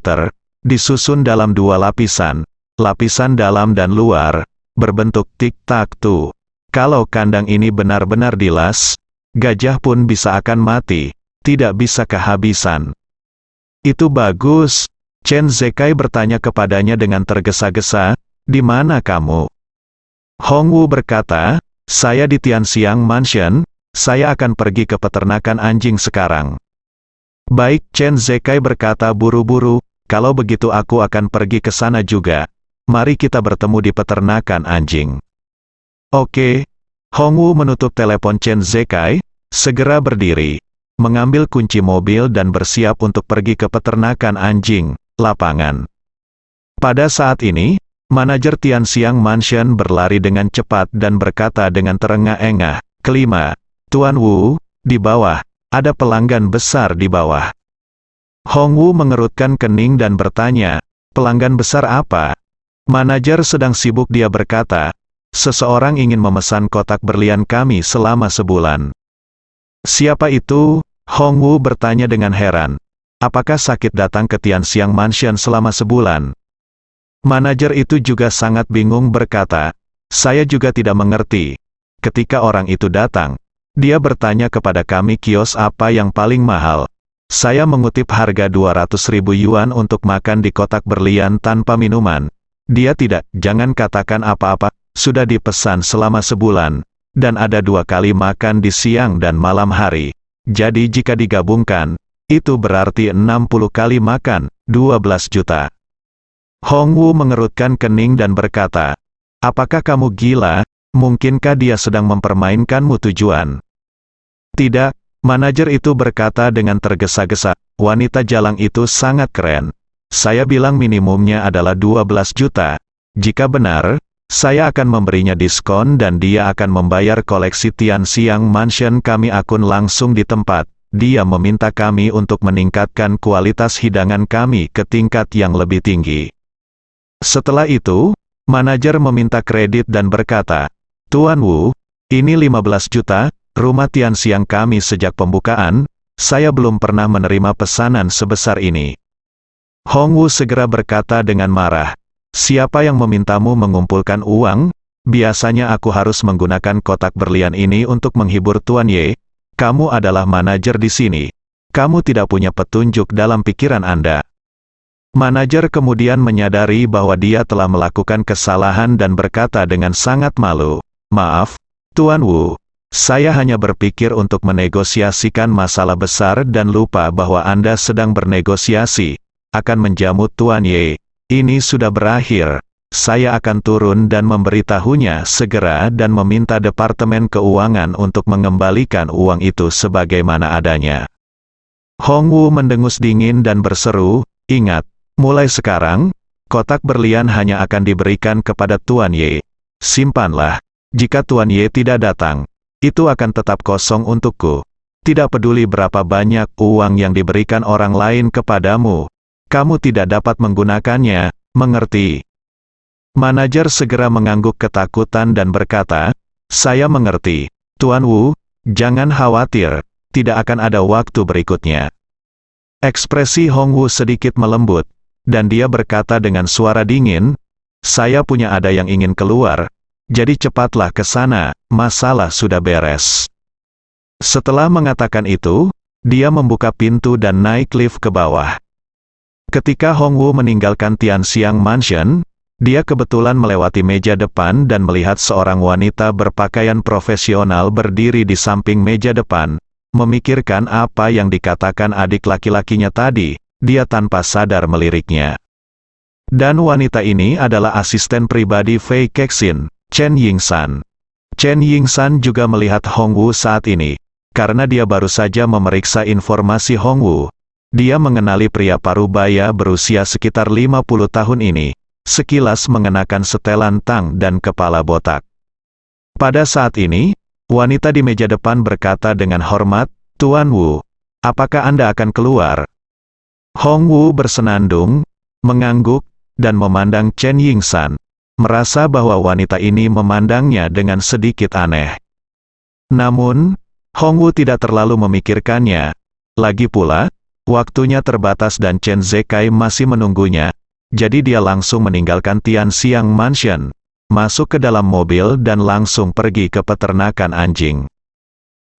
disusun dalam 2 lapisan, lapisan dalam dan luar, berbentuk tic-tac-toe. Kalau kandang ini benar-benar dilas, gajah pun bisa akan mati. Tidak bisa kehabisan. Itu bagus. Chen Zekai bertanya kepadanya dengan tergesa-gesa, di mana kamu? Hongwu berkata, saya di Tianxiang Mansion, saya akan pergi ke peternakan anjing sekarang. Baik, Chen Zekai berkata buru-buru, kalau begitu aku akan pergi ke sana juga. Mari kita bertemu di peternakan anjing. Oke. Hongwu menutup telepon Chen Zekai, segera berdiri, mengambil kunci mobil dan bersiap untuk pergi ke peternakan anjing, lapangan. Pada saat ini, manajer Tianxiang Mansion berlari dengan cepat dan berkata dengan terengah-engah, "Kelima, Tuan Wu, di bawah, ada pelanggan besar di bawah." Hongwu mengerutkan kening dan bertanya, "Pelanggan besar apa?" Manajer sedang sibuk, dia berkata, "Seseorang ingin memesan kotak berlian kami selama sebulan." "Siapa itu?" Hongwu bertanya dengan heran. "Apakah sakit datang ke Tianxiang Mansion selama sebulan?" Manajer itu juga sangat bingung berkata, "Saya juga tidak mengerti. Ketika orang itu datang, dia bertanya kepada kami kios apa yang paling mahal. Saya mengutip harga 200.000 yuan untuk makan di kotak berlian tanpa minuman. Dia tidak, jangan katakan apa-apa, sudah dipesan selama sebulan, dan ada 2 kali makan di siang dan malam hari. Jadi jika digabungkan, itu berarti 60 kali makan, 12 juta. Hongwu mengerutkan kening dan berkata, "Apakah kamu gila? Mungkinkah dia sedang mempermainkanmu tujuan?" "Tidak," manajer itu berkata dengan tergesa-gesa, "wanita jalang itu sangat keren. Saya bilang minimumnya adalah 12 juta. Jika benar, saya akan memberinya diskon dan dia akan membayar koleksi Tianxiang Mansion kami akun langsung di tempat. Dia meminta kami untuk meningkatkan kualitas hidangan kami ke tingkat yang lebih tinggi." Setelah itu, manajer meminta kredit dan berkata, "Tuan Wu, ini 15 juta, rumah Tianxiang kami sejak pembukaan, saya belum pernah menerima pesanan sebesar ini." Hongwu segera berkata dengan marah, "Siapa yang memintamu mengumpulkan uang? Biasanya aku harus menggunakan kotak berlian ini untuk menghibur Tuan Ye. Kamu adalah manajer di sini. Kamu tidak punya petunjuk dalam pikiran Anda." Manajer kemudian menyadari bahwa dia telah melakukan kesalahan dan berkata dengan sangat malu, "Maaf, Tuan Wu. Saya hanya berpikir untuk menegosiasikan masalah besar dan lupa bahwa Anda sedang bernegosiasi akan menjamu Tuan Ye. Ini sudah berakhir. Saya akan turun dan memberitahunya segera dan meminta Departemen Keuangan untuk mengembalikan uang itu sebagaimana adanya." Hongwu mendengus dingin dan berseru, "Ingat, mulai sekarang, kotak berlian hanya akan diberikan kepada Tuan Ye. Simpanlah. Jika Tuan Ye tidak datang, itu akan tetap kosong untukku. Tidak peduli berapa banyak uang yang diberikan orang lain kepadamu. Kamu tidak dapat menggunakannya, mengerti?" Manajer segera mengangguk ketakutan dan berkata, "Saya mengerti, Tuan Wu, jangan khawatir, tidak akan ada waktu berikutnya." Ekspresi Hongwu sedikit melembut, dan dia berkata dengan suara dingin, "Saya punya ada yang ingin keluar, jadi cepatlah ke sana, masalah sudah beres." Setelah mengatakan itu, dia membuka pintu dan naik lift ke bawah. Ketika Hongwu meninggalkan Tianxiang Mansion, dia kebetulan melewati meja depan dan melihat seorang wanita berpakaian profesional berdiri di samping meja depan, memikirkan apa yang dikatakan adik laki-lakinya tadi. Dia tanpa sadar meliriknya. Dan wanita ini adalah asisten pribadi Fei Kexin, Chen Yingsan. Chen Yingsan juga melihat Hongwu saat ini, karena dia baru saja memeriksa informasi Hongwu. Dia mengenali pria parubaya berusia sekitar 50 tahun ini, sekilas mengenakan setelan tang dan kepala botak. Pada saat ini, wanita di meja depan berkata dengan hormat, "Tuan Wu, apakah Anda akan keluar?" Hongwu bersenandung, mengangguk, dan memandang Chen Yingsan, merasa bahwa wanita ini memandangnya dengan sedikit aneh. Namun, Hongwu tidak terlalu memikirkannya. Lagi pula, waktunya terbatas dan Chen Zekai masih menunggunya, jadi dia langsung meninggalkan Tianxiang Mansion, masuk ke dalam mobil dan langsung pergi ke peternakan anjing.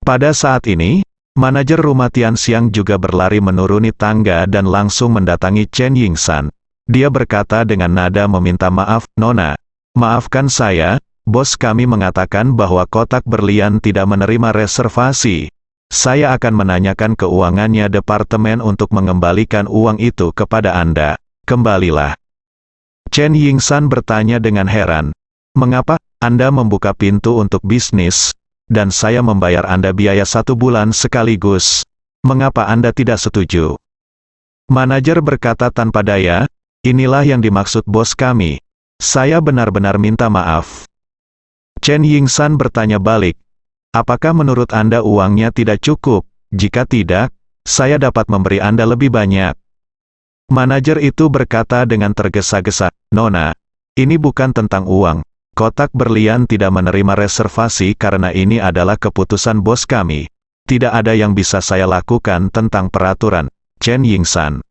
Pada saat ini, manajer rumah Tianxiang juga berlari menuruni tangga dan langsung mendatangi Chen Yingsan. Dia berkata dengan nada meminta maaf, "Nona, maafkan saya, bos kami mengatakan bahwa kotak berlian tidak menerima reservasi. saya akan menanyakan keuangannya departemen untuk mengembalikan uang itu kepada Anda. Kembalilah. Chen Yingsan bertanya dengan heran. Mengapa Anda membuka pintu untuk bisnis, dan saya membayar Anda biaya 1 bulan sekaligus? Mengapa Anda tidak setuju? Manajer berkata tanpa daya, inilah yang dimaksud bos kami. Saya benar-benar minta maaf. Chen Yingsan bertanya balik, apakah menurut Anda uangnya tidak cukup? Jika tidak, saya dapat memberi Anda lebih banyak. Manajer itu berkata dengan tergesa-gesa, Nona, ini bukan tentang uang. Kotak berlian tidak menerima reservasi karena ini adalah keputusan bos kami. Tidak ada yang bisa saya lakukan tentang peraturan. Chen Yingsan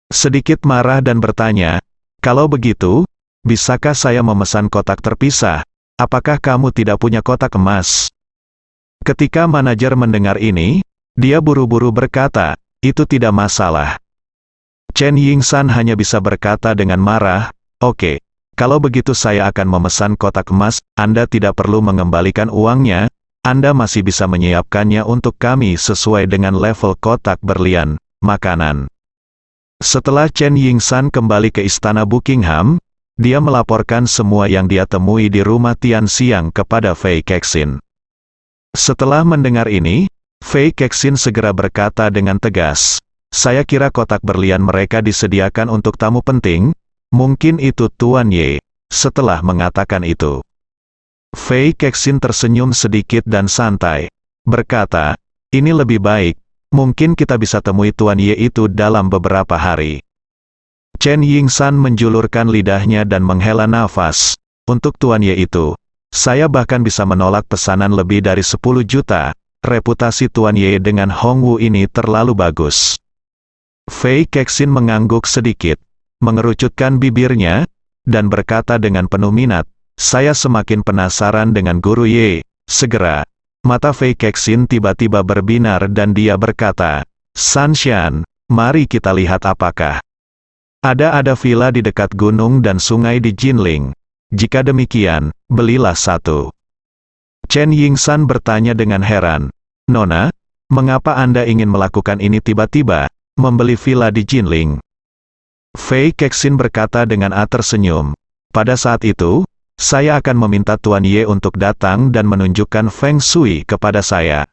sedikit marah dan bertanya, kalau begitu, bisakah saya memesan kotak terpisah? Apakah kamu tidak punya kotak emas? Ketika manajer mendengar ini, dia buru-buru berkata, itu tidak masalah. Chen Yingsan hanya bisa berkata dengan marah, oke, kalau begitu saya akan memesan kotak emas, Anda tidak perlu mengembalikan uangnya, Anda masih bisa menyiapkannya untuk kami sesuai dengan level kotak berlian, makanan. Setelah Chen Yingsan kembali ke istana Buckingham, dia melaporkan semua yang dia temui di rumah Tian Xiang kepada Fei Kexin. Setelah mendengar ini, Fei Kexin segera berkata dengan tegas, saya kira kotak berlian mereka disediakan untuk tamu penting, mungkin itu Tuan Ye. Setelah mengatakan itu, Fei Kexin tersenyum sedikit dan santai, berkata, ini lebih baik, mungkin kita bisa temui Tuan Ye itu dalam beberapa hari. Chen Yingsan menjulurkan lidahnya dan menghela nafas, untuk Tuan Ye itu, saya bahkan bisa menolak pesanan lebih dari 10 juta, reputasi Tuan Ye dengan Hong Wu ini terlalu bagus. Fei Kexin mengangguk sedikit, mengerucutkan bibirnya, dan berkata dengan penuh minat, saya semakin penasaran dengan Guru Ye. Segera, mata Fei Kexin tiba-tiba berbinar dan dia berkata, Sanshan, mari kita lihat apakah ada villa di dekat gunung dan sungai di Jinling. Jika demikian, belilah satu. Chen Yingsan bertanya dengan heran, Nona, mengapa Anda ingin melakukan ini tiba-tiba, membeli villa di Jinling? Fei Kexin berkata dengan tersenyum, pada saat itu, saya akan meminta Tuan Ye untuk datang dan menunjukkan Feng Shui kepada saya.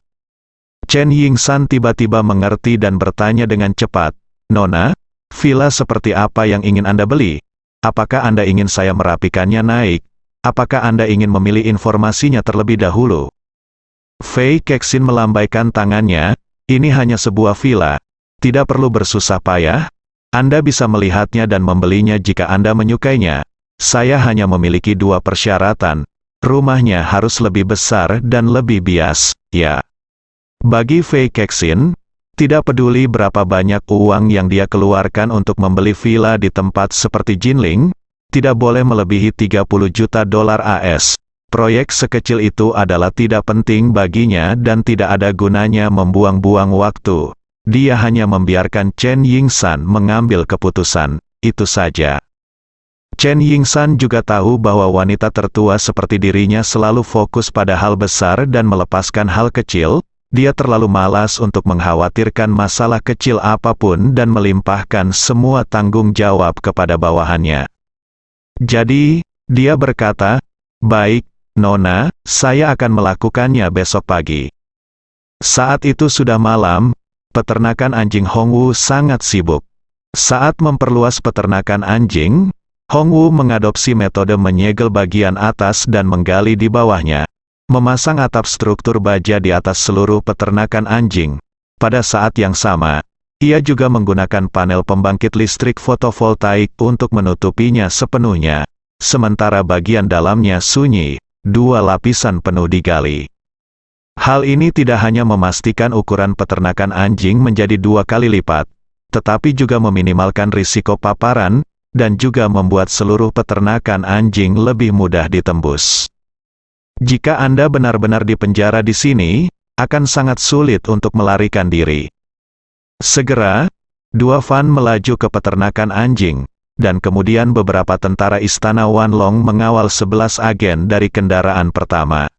Chen Yingsan tiba-tiba mengerti dan bertanya dengan cepat, Nona, villa seperti apa yang ingin Anda beli? Apakah Anda ingin saya merapikannya naik? Apakah Anda ingin memilih informasinya terlebih dahulu? Fei Kexin melambaikan tangannya, ini hanya sebuah villa. Tidak perlu bersusah payah. Anda bisa melihatnya dan membelinya jika Anda menyukainya. Saya hanya memiliki 2 persyaratan. Rumahnya harus lebih besar dan lebih bias, ya. Bagi Fei Kexin, tidak peduli berapa banyak uang yang dia keluarkan untuk membeli villa di tempat seperti Jinling, tidak boleh melebihi 30 juta dolar AS. Proyek sekecil itu adalah tidak penting baginya dan tidak ada gunanya membuang-buang waktu. Dia hanya membiarkan Chen Yingsan mengambil keputusan, itu saja. Chen Yingsan juga tahu bahwa wanita tertua seperti dirinya selalu fokus pada hal besar dan melepaskan hal kecil. Dia terlalu malas untuk mengkhawatirkan masalah kecil apapun dan melimpahkan semua tanggung jawab kepada bawahannya. Jadi, dia berkata, baik, Nona, saya akan melakukannya besok pagi. Saat itu sudah malam, peternakan anjing Hong Wu sangat sibuk. Saat memperluas peternakan anjing, Hong Wu mengadopsi metode menyegel bagian atas dan menggali di bawahnya, memasang atap struktur baja di atas seluruh peternakan anjing. Pada saat yang sama, ia juga menggunakan panel pembangkit listrik fotovoltaik untuk menutupinya sepenuhnya, sementara bagian dalamnya sunyi, 2 lapisan penuh digali. Hal ini tidak hanya memastikan ukuran peternakan anjing menjadi 2 kali lipat, tetapi juga meminimalkan risiko paparan, dan juga membuat seluruh peternakan anjing lebih mudah ditembus. Jika Anda benar-benar dipenjara di sini, akan sangat sulit untuk melarikan diri. Segera, 2 van melaju ke peternakan anjing, dan kemudian beberapa tentara istana Wanlong mengawal 11 agen dari kendaraan pertama.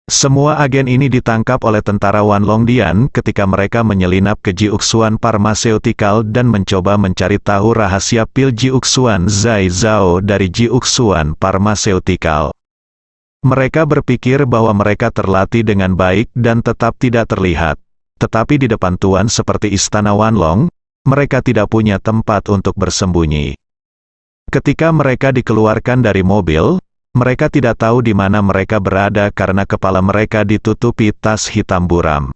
Semua agen ini ditangkap oleh tentara Wan Longdian ketika mereka menyelinap ke Jiuxuan Pharmaceutical dan mencoba mencari tahu rahasia pil Jiuxuan Zai Zhao dari Jiuxuan Pharmaceutical. Mereka berpikir bahwa mereka terlatih dengan baik dan tetap tidak terlihat. Tetapi di depan tuan seperti Istana Wanlong, mereka tidak punya tempat untuk bersembunyi. Ketika mereka dikeluarkan dari mobil, mereka tidak tahu di mana mereka berada karena kepala mereka ditutupi tas hitam buram.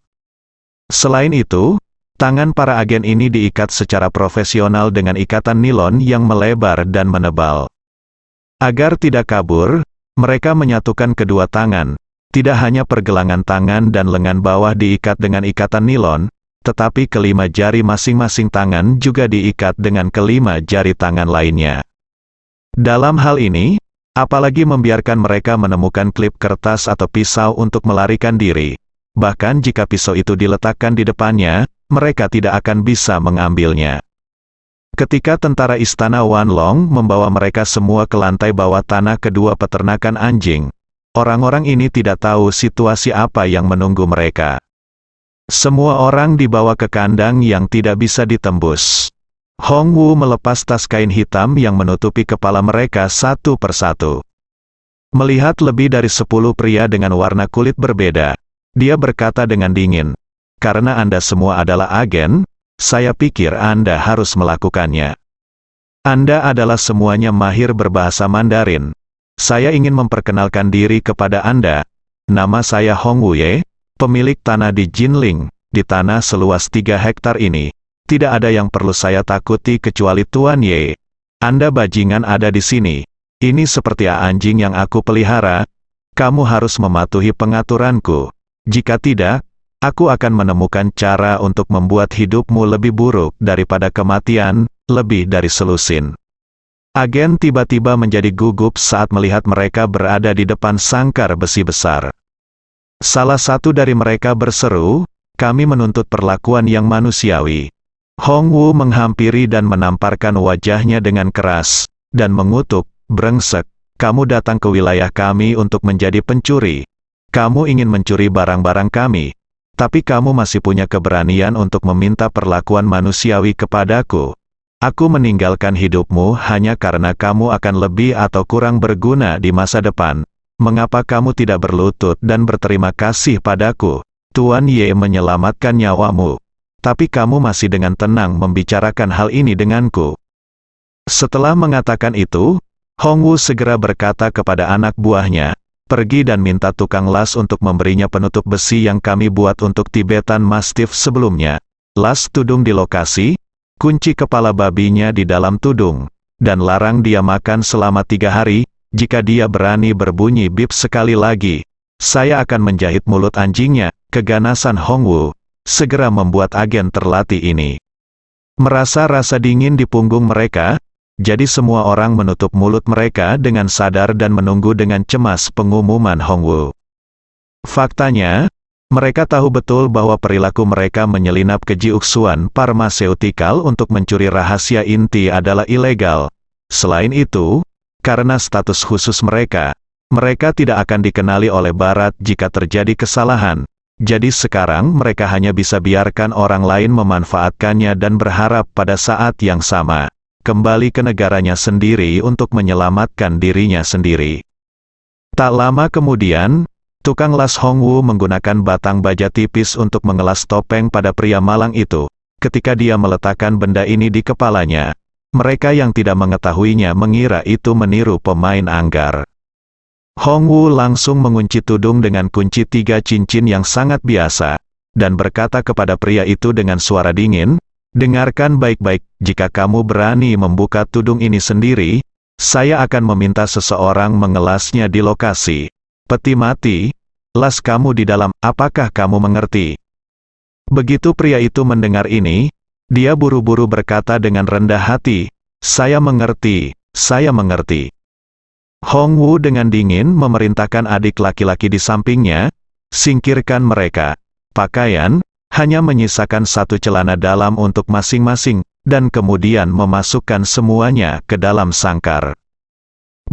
Selain itu, tangan para agen ini diikat secara profesional dengan ikatan nilon yang melebar dan menebal. Agar tidak kabur, mereka menyatukan kedua tangan. Tidak hanya pergelangan tangan dan lengan bawah diikat dengan ikatan nilon, tetapi kelima jari masing-masing tangan juga diikat dengan kelima jari tangan lainnya. Dalam hal ini, apalagi membiarkan mereka menemukan klip kertas atau pisau untuk melarikan diri. Bahkan jika pisau itu diletakkan di depannya, mereka tidak akan bisa mengambilnya. Ketika tentara Istana Wanlong membawa mereka semua ke lantai bawah tanah kedua peternakan anjing, orang-orang ini tidak tahu situasi apa yang menunggu mereka. Semua orang dibawa ke kandang yang tidak bisa ditembus. Hongwu melepas tas kain hitam yang menutupi kepala mereka satu persatu. Melihat lebih dari 10 pria dengan warna kulit berbeda, dia berkata dengan dingin, "Karena Anda semua adalah agen, saya pikir Anda harus melakukannya. Anda adalah semuanya mahir berbahasa Mandarin. Saya ingin memperkenalkan diri kepada Anda. Nama saya Hongwu Ye, pemilik tanah di Jinling, di tanah seluas 3 hektar ini. Tidak ada yang perlu saya takuti kecuali Tuan Ye. Anda bajingan ada di sini. Ini seperti anjing yang aku pelihara. Kamu harus mematuhi pengaturanku. Jika tidak, aku akan menemukan cara untuk membuat hidupmu lebih buruk daripada kematian, lebih dari selusin." Agen tiba-tiba menjadi gugup saat melihat mereka berada di depan sangkar besi besar. Salah satu dari mereka berseru, "Kami menuntut perlakuan yang manusiawi." Hongwu menghampiri dan menamparkan wajahnya dengan keras, dan mengutuk, "Brengsek, kamu datang ke wilayah kami untuk menjadi pencuri. Kamu ingin mencuri barang-barang kami, tapi kamu masih punya keberanian untuk meminta perlakuan manusiawi kepadaku. Aku meninggalkan hidupmu hanya karena kamu akan lebih atau kurang berguna di masa depan. Mengapa kamu tidak berlutut dan berterima kasih padaku? Tuan Ye menyelamatkan nyawamu. Tapi kamu masih dengan tenang membicarakan hal ini denganku." Setelah mengatakan itu, Hongwu segera berkata kepada anak buahnya, "Pergi dan minta tukang las untuk memberinya penutup besi yang kami buat untuk Tibetan Mastiff sebelumnya. Las tudung di lokasi, kunci kepala babinya di dalam tudung, dan larang dia makan selama 3 hari, jika dia berani berbunyi bip sekali lagi, saya akan menjahit mulut anjingnya." Keganasan Hongwu segera membuat agen terlatih ini merasa rasa dingin di punggung mereka, jadi semua orang menutup mulut mereka dengan sadar dan menunggu dengan cemas pengumuman Hongwu. Faktanya, mereka tahu betul bahwa perilaku mereka menyelinap ke Jiuxuan Pharmaceutical untuk mencuri rahasia inti adalah ilegal. Selain itu, karena status khusus mereka tidak akan dikenali oleh Barat jika terjadi kesalahan. Jadi sekarang mereka hanya bisa biarkan orang lain memanfaatkannya dan berharap pada saat yang sama, kembali ke negaranya sendiri untuk menyelamatkan dirinya sendiri. Tak lama kemudian, tukang las Hongwu menggunakan batang baja tipis untuk mengelas topeng pada pria malang itu. Ketika dia meletakkan benda ini di kepalanya, mereka yang tidak mengetahuinya mengira itu meniru pemain anggar. Hongwu langsung mengunci tudung dengan kunci 3 cincin yang sangat biasa, dan berkata kepada pria itu dengan suara dingin, "Dengarkan baik-baik, jika kamu berani membuka tudung ini sendiri, saya akan meminta seseorang mengelasnya di lokasi. Peti mati, las kamu di dalam, apakah kamu mengerti?" Begitu pria itu mendengar ini, dia buru-buru berkata dengan rendah hati, "Saya mengerti, saya mengerti." Hongwu dengan dingin memerintahkan adik laki-laki di sampingnya, "Singkirkan mereka. Pakaian, hanya menyisakan 1 celana dalam untuk masing-masing, dan kemudian memasukkan semuanya ke dalam sangkar."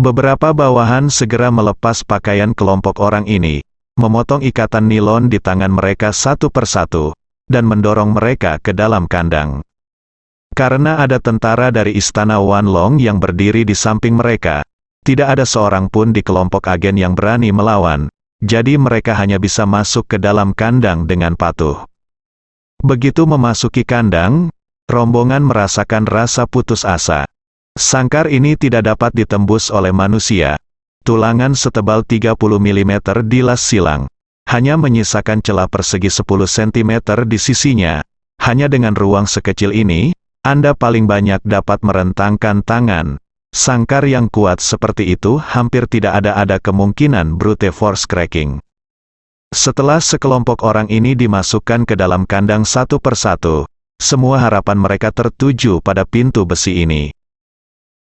Beberapa bawahan segera melepas pakaian kelompok orang ini, memotong ikatan nilon di tangan mereka satu persatu, dan mendorong mereka ke dalam kandang. Karena ada tentara dari istana Wanlong yang berdiri di samping mereka, tidak ada seorang pun di kelompok agen yang berani melawan, jadi mereka hanya bisa masuk ke dalam kandang dengan patuh. Begitu memasuki kandang, rombongan merasakan rasa putus asa. Sangkar ini tidak dapat ditembus oleh manusia. Tulangan setebal 30 mm dilas silang. Hanya menyisakan celah persegi 10 cm di sisinya. Hanya dengan ruang sekecil ini, Anda paling banyak dapat merentangkan tangan. Sangkar yang kuat seperti itu hampir tidak ada kemungkinan brute force cracking. Setelah sekelompok orang ini dimasukkan ke dalam kandang satu persatu, semua harapan mereka tertuju pada pintu besi ini.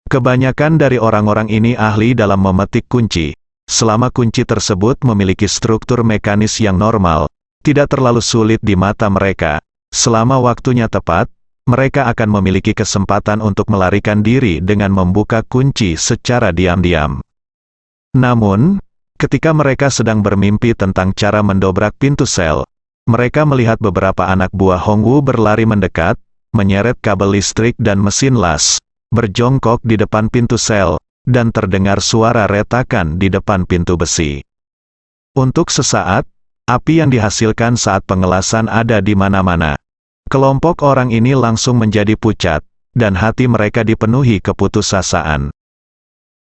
Kebanyakan dari orang-orang ini ahli dalam memetik kunci. Selama kunci tersebut memiliki struktur mekanis yang normal, tidak terlalu sulit di mata mereka. Selama waktunya tepat, mereka akan memiliki kesempatan untuk melarikan diri dengan membuka kunci secara diam-diam. Namun, ketika mereka sedang bermimpi tentang cara mendobrak pintu sel, mereka melihat beberapa anak buah Hongwu berlari mendekat, menyeret kabel listrik dan mesin las, berjongkok di depan pintu sel, dan terdengar suara retakan di depan pintu besi. Untuk sesaat, api yang dihasilkan saat pengelasan ada di mana-mana. Kelompok orang ini langsung menjadi pucat, dan hati mereka dipenuhi keputusasaan.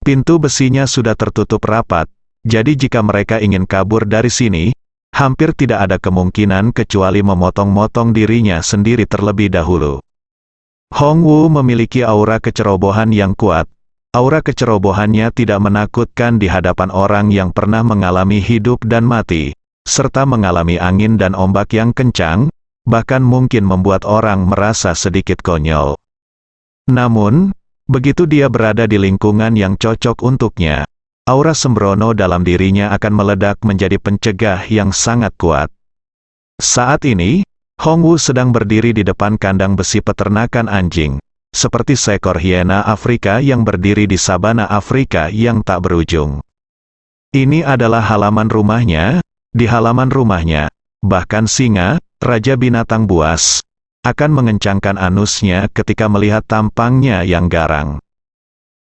Pintu besinya sudah tertutup rapat, jadi jika mereka ingin kabur dari sini, hampir tidak ada kemungkinan kecuali memotong-motong dirinya sendiri terlebih dahulu. Hongwu memiliki aura kecerobohan yang kuat. Aura kecerobohannya tidak menakutkan di hadapan orang yang pernah mengalami hidup dan mati, serta mengalami angin dan ombak yang kencang, bahkan mungkin membuat orang merasa sedikit konyol. Namun, begitu dia berada di lingkungan yang cocok untuknya, aura sembrono dalam dirinya akan meledak menjadi pencegah yang sangat kuat. Saat ini, Hongwu sedang berdiri di depan kandang besi peternakan anjing, seperti seekor hiena Afrika yang berdiri di sabana Afrika yang tak berujung. Ini adalah halaman rumahnya. Di halaman rumahnya, bahkan singa, raja binatang buas, akan mengencangkan anusnya ketika melihat tampangnya yang garang.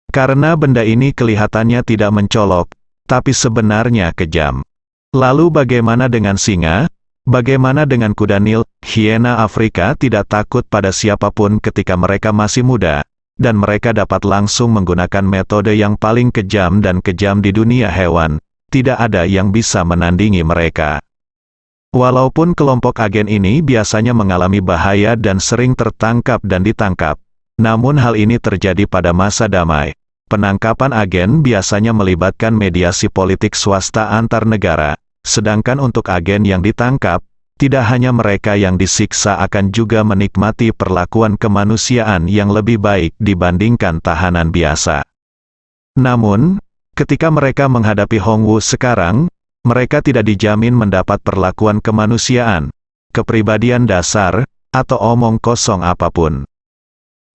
Karena benda ini kelihatannya tidak mencolok, tapi sebenarnya kejam. Lalu bagaimana dengan singa? Bagaimana dengan kuda Nil? Hiena Afrika tidak takut pada siapapun ketika mereka masih muda, dan mereka dapat langsung menggunakan metode yang paling kejam dan kejam di dunia hewan. Tidak ada yang bisa menandingi mereka. Walaupun kelompok agen ini biasanya mengalami bahaya dan sering tertangkap dan ditangkap, namun hal ini terjadi pada masa damai. Penangkapan agen biasanya melibatkan mediasi politik swasta antar negara. Sedangkan untuk agen yang ditangkap, tidak hanya mereka yang disiksa akan juga menikmati perlakuan kemanusiaan yang lebih baik dibandingkan tahanan biasa. Namun, ketika mereka menghadapi Hongwu sekarang, mereka tidak dijamin mendapat perlakuan kemanusiaan, kepribadian dasar, atau omong kosong apapun.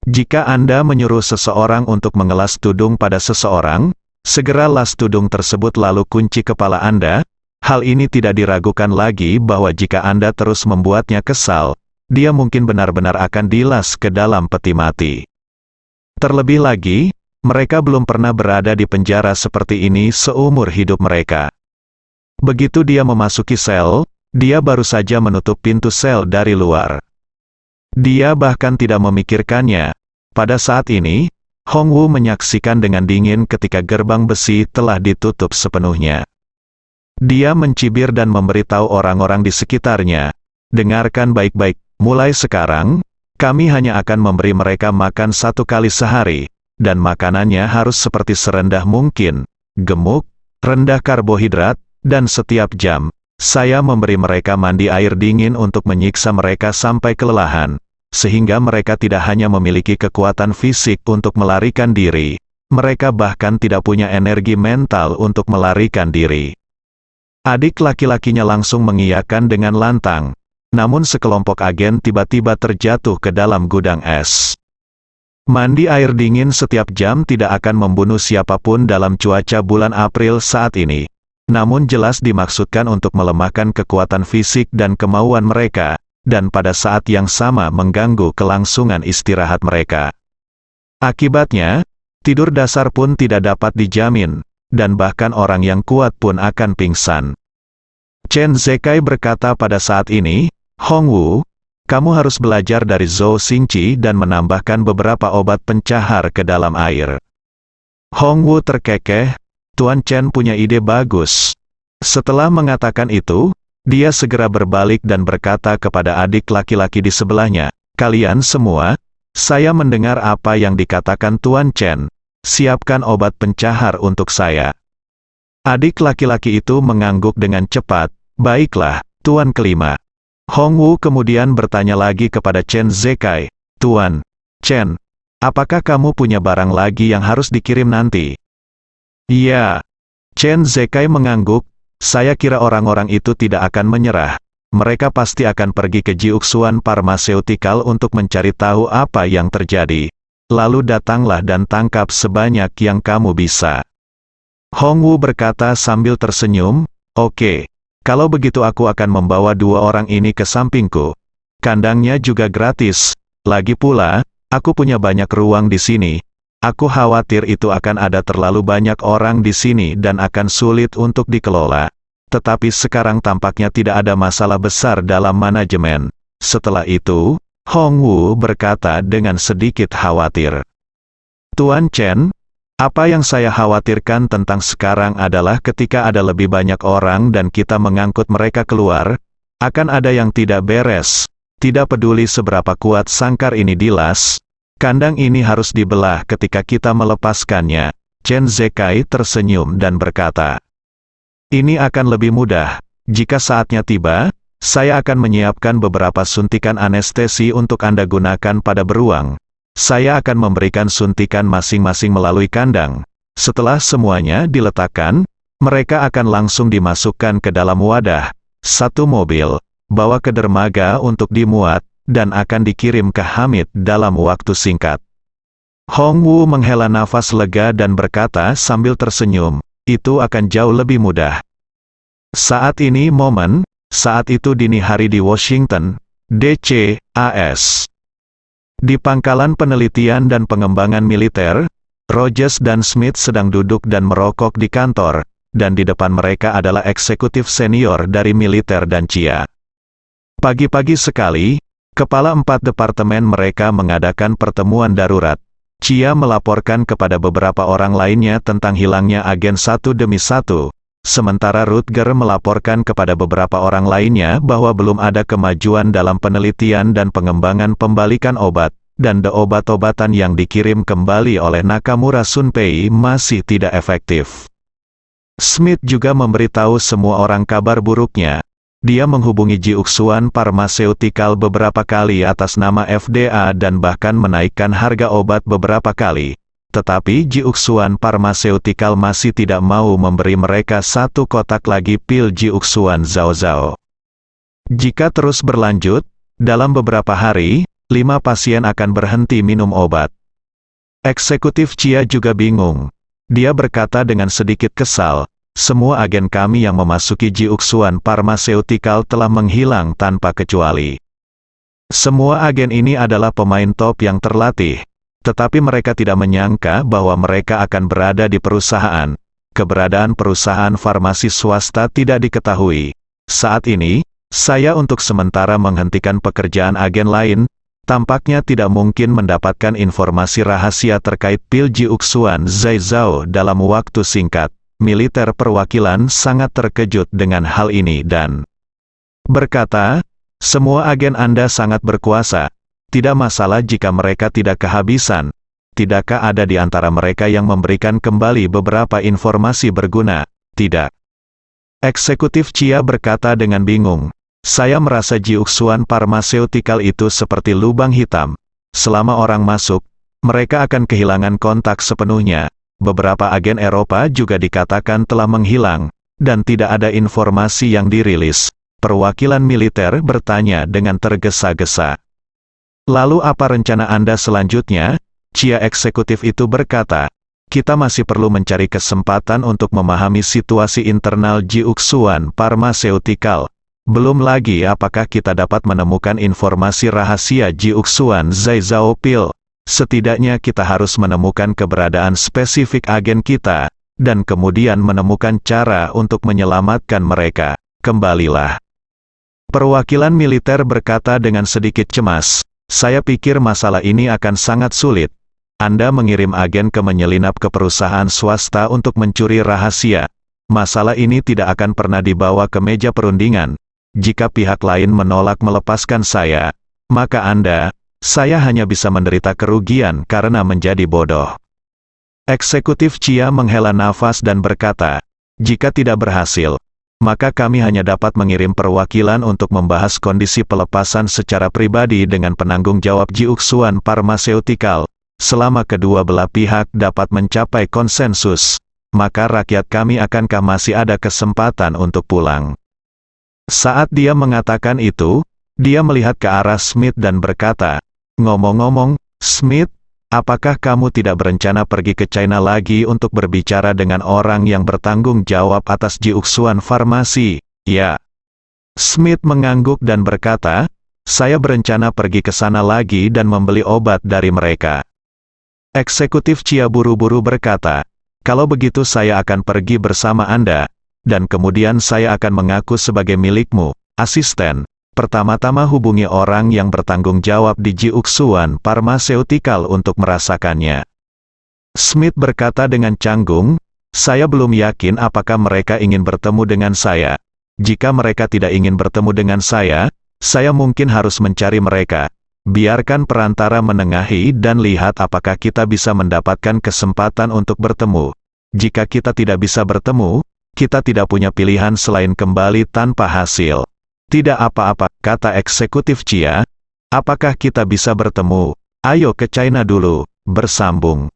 Jika Anda menyuruh seseorang untuk mengelas tudung pada seseorang, segera las tudung tersebut lalu kunci kepala Anda. Hal ini tidak diragukan lagi bahwa jika Anda terus membuatnya kesal, dia mungkin benar-benar akan dilas ke dalam peti mati. Terlebih lagi, mereka belum pernah berada di penjara seperti ini seumur hidup mereka. Begitu dia memasuki sel, dia baru saja menutup pintu sel dari luar. Dia bahkan tidak memikirkannya. Pada saat ini, Hongwu menyaksikan dengan dingin ketika gerbang besi telah ditutup sepenuhnya. Dia mencibir dan memberitahu orang-orang di sekitarnya, dengarkan baik-baik, mulai sekarang, kami hanya akan memberi mereka makan 1 kali sehari, dan makanannya harus seperti serendah mungkin, gemuk, rendah karbohidrat, dan setiap jam, saya memberi mereka mandi air dingin untuk menyiksa mereka sampai kelelahan, sehingga mereka tidak hanya memiliki kekuatan fisik untuk melarikan diri, mereka bahkan tidak punya energi mental untuk melarikan diri. Adik laki-lakinya langsung mengiyakan dengan lantang, namun sekelompok agen tiba-tiba terjatuh ke dalam gudang es. Mandi air dingin setiap jam tidak akan membunuh siapapun dalam cuaca bulan April saat ini. namun jelas dimaksudkan untuk melemahkan kekuatan fisik dan kemauan mereka, dan pada saat yang sama mengganggu kelangsungan istirahat mereka. Akibatnya, tidur dasar pun tidak dapat dijamin, dan bahkan orang yang kuat pun akan pingsan. Chen Zekai berkata pada saat ini, "Hongwu, kamu harus belajar dari Zhou Xingqi dan menambahkan beberapa obat pencahar ke dalam air." Hongwu terkekeh, Tuan Chen punya ide bagus. Setelah mengatakan itu, dia segera berbalik dan berkata kepada adik laki-laki di sebelahnya, "Kalian semua, saya mendengar apa yang dikatakan Tuan Chen. Siapkan obat pencahar untuk saya." Adik laki-laki itu mengangguk dengan cepat, "Baiklah, Tuan kelima." Hongwu kemudian bertanya lagi kepada Chen Zekai, "Tuan Chen, apakah kamu punya barang lagi yang harus dikirim nanti?" "Iya." Chen Zekai mengangguk, "Saya kira orang-orang itu tidak akan menyerah. Mereka pasti akan pergi ke Jiuxuan Pharmaceutical untuk mencari tahu apa yang terjadi. Lalu datanglah dan tangkap sebanyak yang kamu bisa." Hongwu berkata sambil tersenyum, "Oke. Kalau begitu aku akan membawa 2 orang ini ke sampingku. Kandangnya juga gratis. Lagi pula, aku punya banyak ruang di sini. Aku khawatir itu akan ada terlalu banyak orang di sini dan akan sulit untuk dikelola. Tetapi sekarang tampaknya tidak ada masalah besar dalam manajemen." Setelah itu, Hongwu berkata dengan sedikit khawatir, "Tuan Chen, apa yang saya khawatirkan tentang sekarang adalah ketika ada lebih banyak orang dan kita mengangkut mereka keluar, akan ada yang tidak beres. Tidak peduli seberapa kuat sangkar ini dilas, kandang ini harus dibelah ketika kita melepaskannya." Chen Zekai tersenyum dan berkata, "Ini akan lebih mudah. Jika saatnya tiba, saya akan menyiapkan beberapa suntikan anestesi untuk Anda gunakan pada beruang. Saya akan memberikan suntikan masing-masing melalui kandang. Setelah semuanya diletakkan, mereka akan langsung dimasukkan ke dalam wadah, 1 mobil, bawa ke dermaga untuk dimuat, dan akan dikirim ke Hamid dalam waktu singkat." Hongwu menghela nafas lega dan berkata sambil tersenyum, "Itu akan jauh lebih mudah." Saat itu dini hari di Washington, D.C., AS. Di pangkalan penelitian dan pengembangan militer, Rogers dan Smith sedang duduk dan merokok di kantor, dan di depan mereka adalah eksekutif senior dari militer dan CIA. Pagi-pagi sekali, kepala 4 departemen mereka mengadakan pertemuan darurat. CIA melaporkan kepada beberapa orang lainnya tentang hilangnya agen satu demi satu, sementara Rutger melaporkan kepada beberapa orang lainnya bahwa belum ada kemajuan dalam penelitian dan pengembangan pembalikan obat, dan obat-obatan yang dikirim kembali oleh Nakamura Shunpei masih tidak efektif. Smith juga memberitahu semua orang kabar buruknya. Dia menghubungi Jiuxuan Pharmaceutical beberapa kali atas nama FDA dan bahkan menaikkan harga obat beberapa kali. Tetapi Jiuxuan Pharmaceutical masih tidak mau memberi mereka 1 kotak lagi pil Jiuxuan Zhao Zhao. Jika terus berlanjut, dalam beberapa hari, 5 pasien akan berhenti minum obat. Eksekutif CIA juga bingung. Dia berkata dengan sedikit kesal, "Semua agen kami yang memasuki Jiuxuan Pharmaceutical telah menghilang tanpa kecuali. Semua agen ini adalah pemain top yang terlatih. Tetapi mereka tidak menyangka bahwa mereka akan berada di perusahaan. Keberadaan perusahaan farmasi swasta tidak diketahui. Saat ini, saya untuk sementara menghentikan pekerjaan agen lain. Tampaknya tidak mungkin mendapatkan informasi rahasia terkait pil Jiuxuan Zhao Zhao dalam waktu singkat." Militer perwakilan sangat terkejut dengan hal ini dan berkata, "Semua agen Anda sangat berkuasa. Tidak masalah jika mereka tidak kehabisan. Tidakkah ada di antara mereka yang memberikan kembali beberapa informasi berguna?" "Tidak." Eksekutif CIA berkata dengan bingung, "Saya merasa Jiuxuan Pharmaceutical itu seperti lubang hitam. Selama orang masuk, mereka akan kehilangan kontak sepenuhnya. Beberapa agen Eropa juga dikatakan telah menghilang, dan tidak ada informasi yang dirilis." Perwakilan militer bertanya dengan tergesa-gesa. "Lalu apa rencana Anda selanjutnya?" CIA eksekutif itu berkata, kita masih perlu mencari kesempatan untuk memahami situasi internal Jiuxuan Pharmaceutical. Belum lagi apakah kita dapat menemukan informasi rahasia Jiuxuan Zhaizhou Pill. Setidaknya kita harus menemukan keberadaan spesifik agen kita, dan kemudian menemukan cara untuk menyelamatkan mereka. Kembalilah. Perwakilan militer berkata dengan sedikit cemas, saya pikir masalah ini akan sangat sulit. Anda mengirim agen menyelinap ke perusahaan swasta untuk mencuri rahasia. Masalah ini tidak akan pernah dibawa ke meja perundingan. Jika pihak lain menolak melepaskan saya, maka saya hanya bisa menderita kerugian karena menjadi bodoh. Eksekutif Chia menghela nafas dan berkata, jika tidak berhasil, maka kami hanya dapat mengirim perwakilan untuk membahas kondisi pelepasan secara pribadi dengan penanggung jawab Jiuxuan Pharmaceutical. Selama kedua belah pihak dapat mencapai konsensus, maka rakyat kami akankah masih ada kesempatan untuk pulang. Saat dia mengatakan itu, dia melihat ke arah Smith dan berkata, ngomong-ngomong, Smith, apakah kamu tidak berencana pergi ke China lagi untuk berbicara dengan orang yang bertanggung jawab atas Jiuxuan Farmasi? Ya. Smith mengangguk dan berkata, saya berencana pergi ke sana lagi dan membeli obat dari mereka. Eksekutif Chia buru-buru berkata, kalau begitu saya akan pergi bersama Anda, dan kemudian saya akan mengaku sebagai milikmu, asisten. Pertama-tama hubungi orang yang bertanggung jawab di Jiuxuan Pharmaceutical untuk merasakannya. Smith berkata dengan canggung, saya belum yakin apakah mereka ingin bertemu dengan saya. Jika mereka tidak ingin bertemu dengan saya mungkin harus mencari mereka. Biarkan perantara menengahi dan lihat apakah kita bisa mendapatkan kesempatan untuk bertemu. Jika kita tidak bisa bertemu, kita tidak punya pilihan selain kembali tanpa hasil. Tidak apa-apa, kata eksekutif Chia. Apakah kita bisa bertemu? Ayo ke China dulu, bersambung.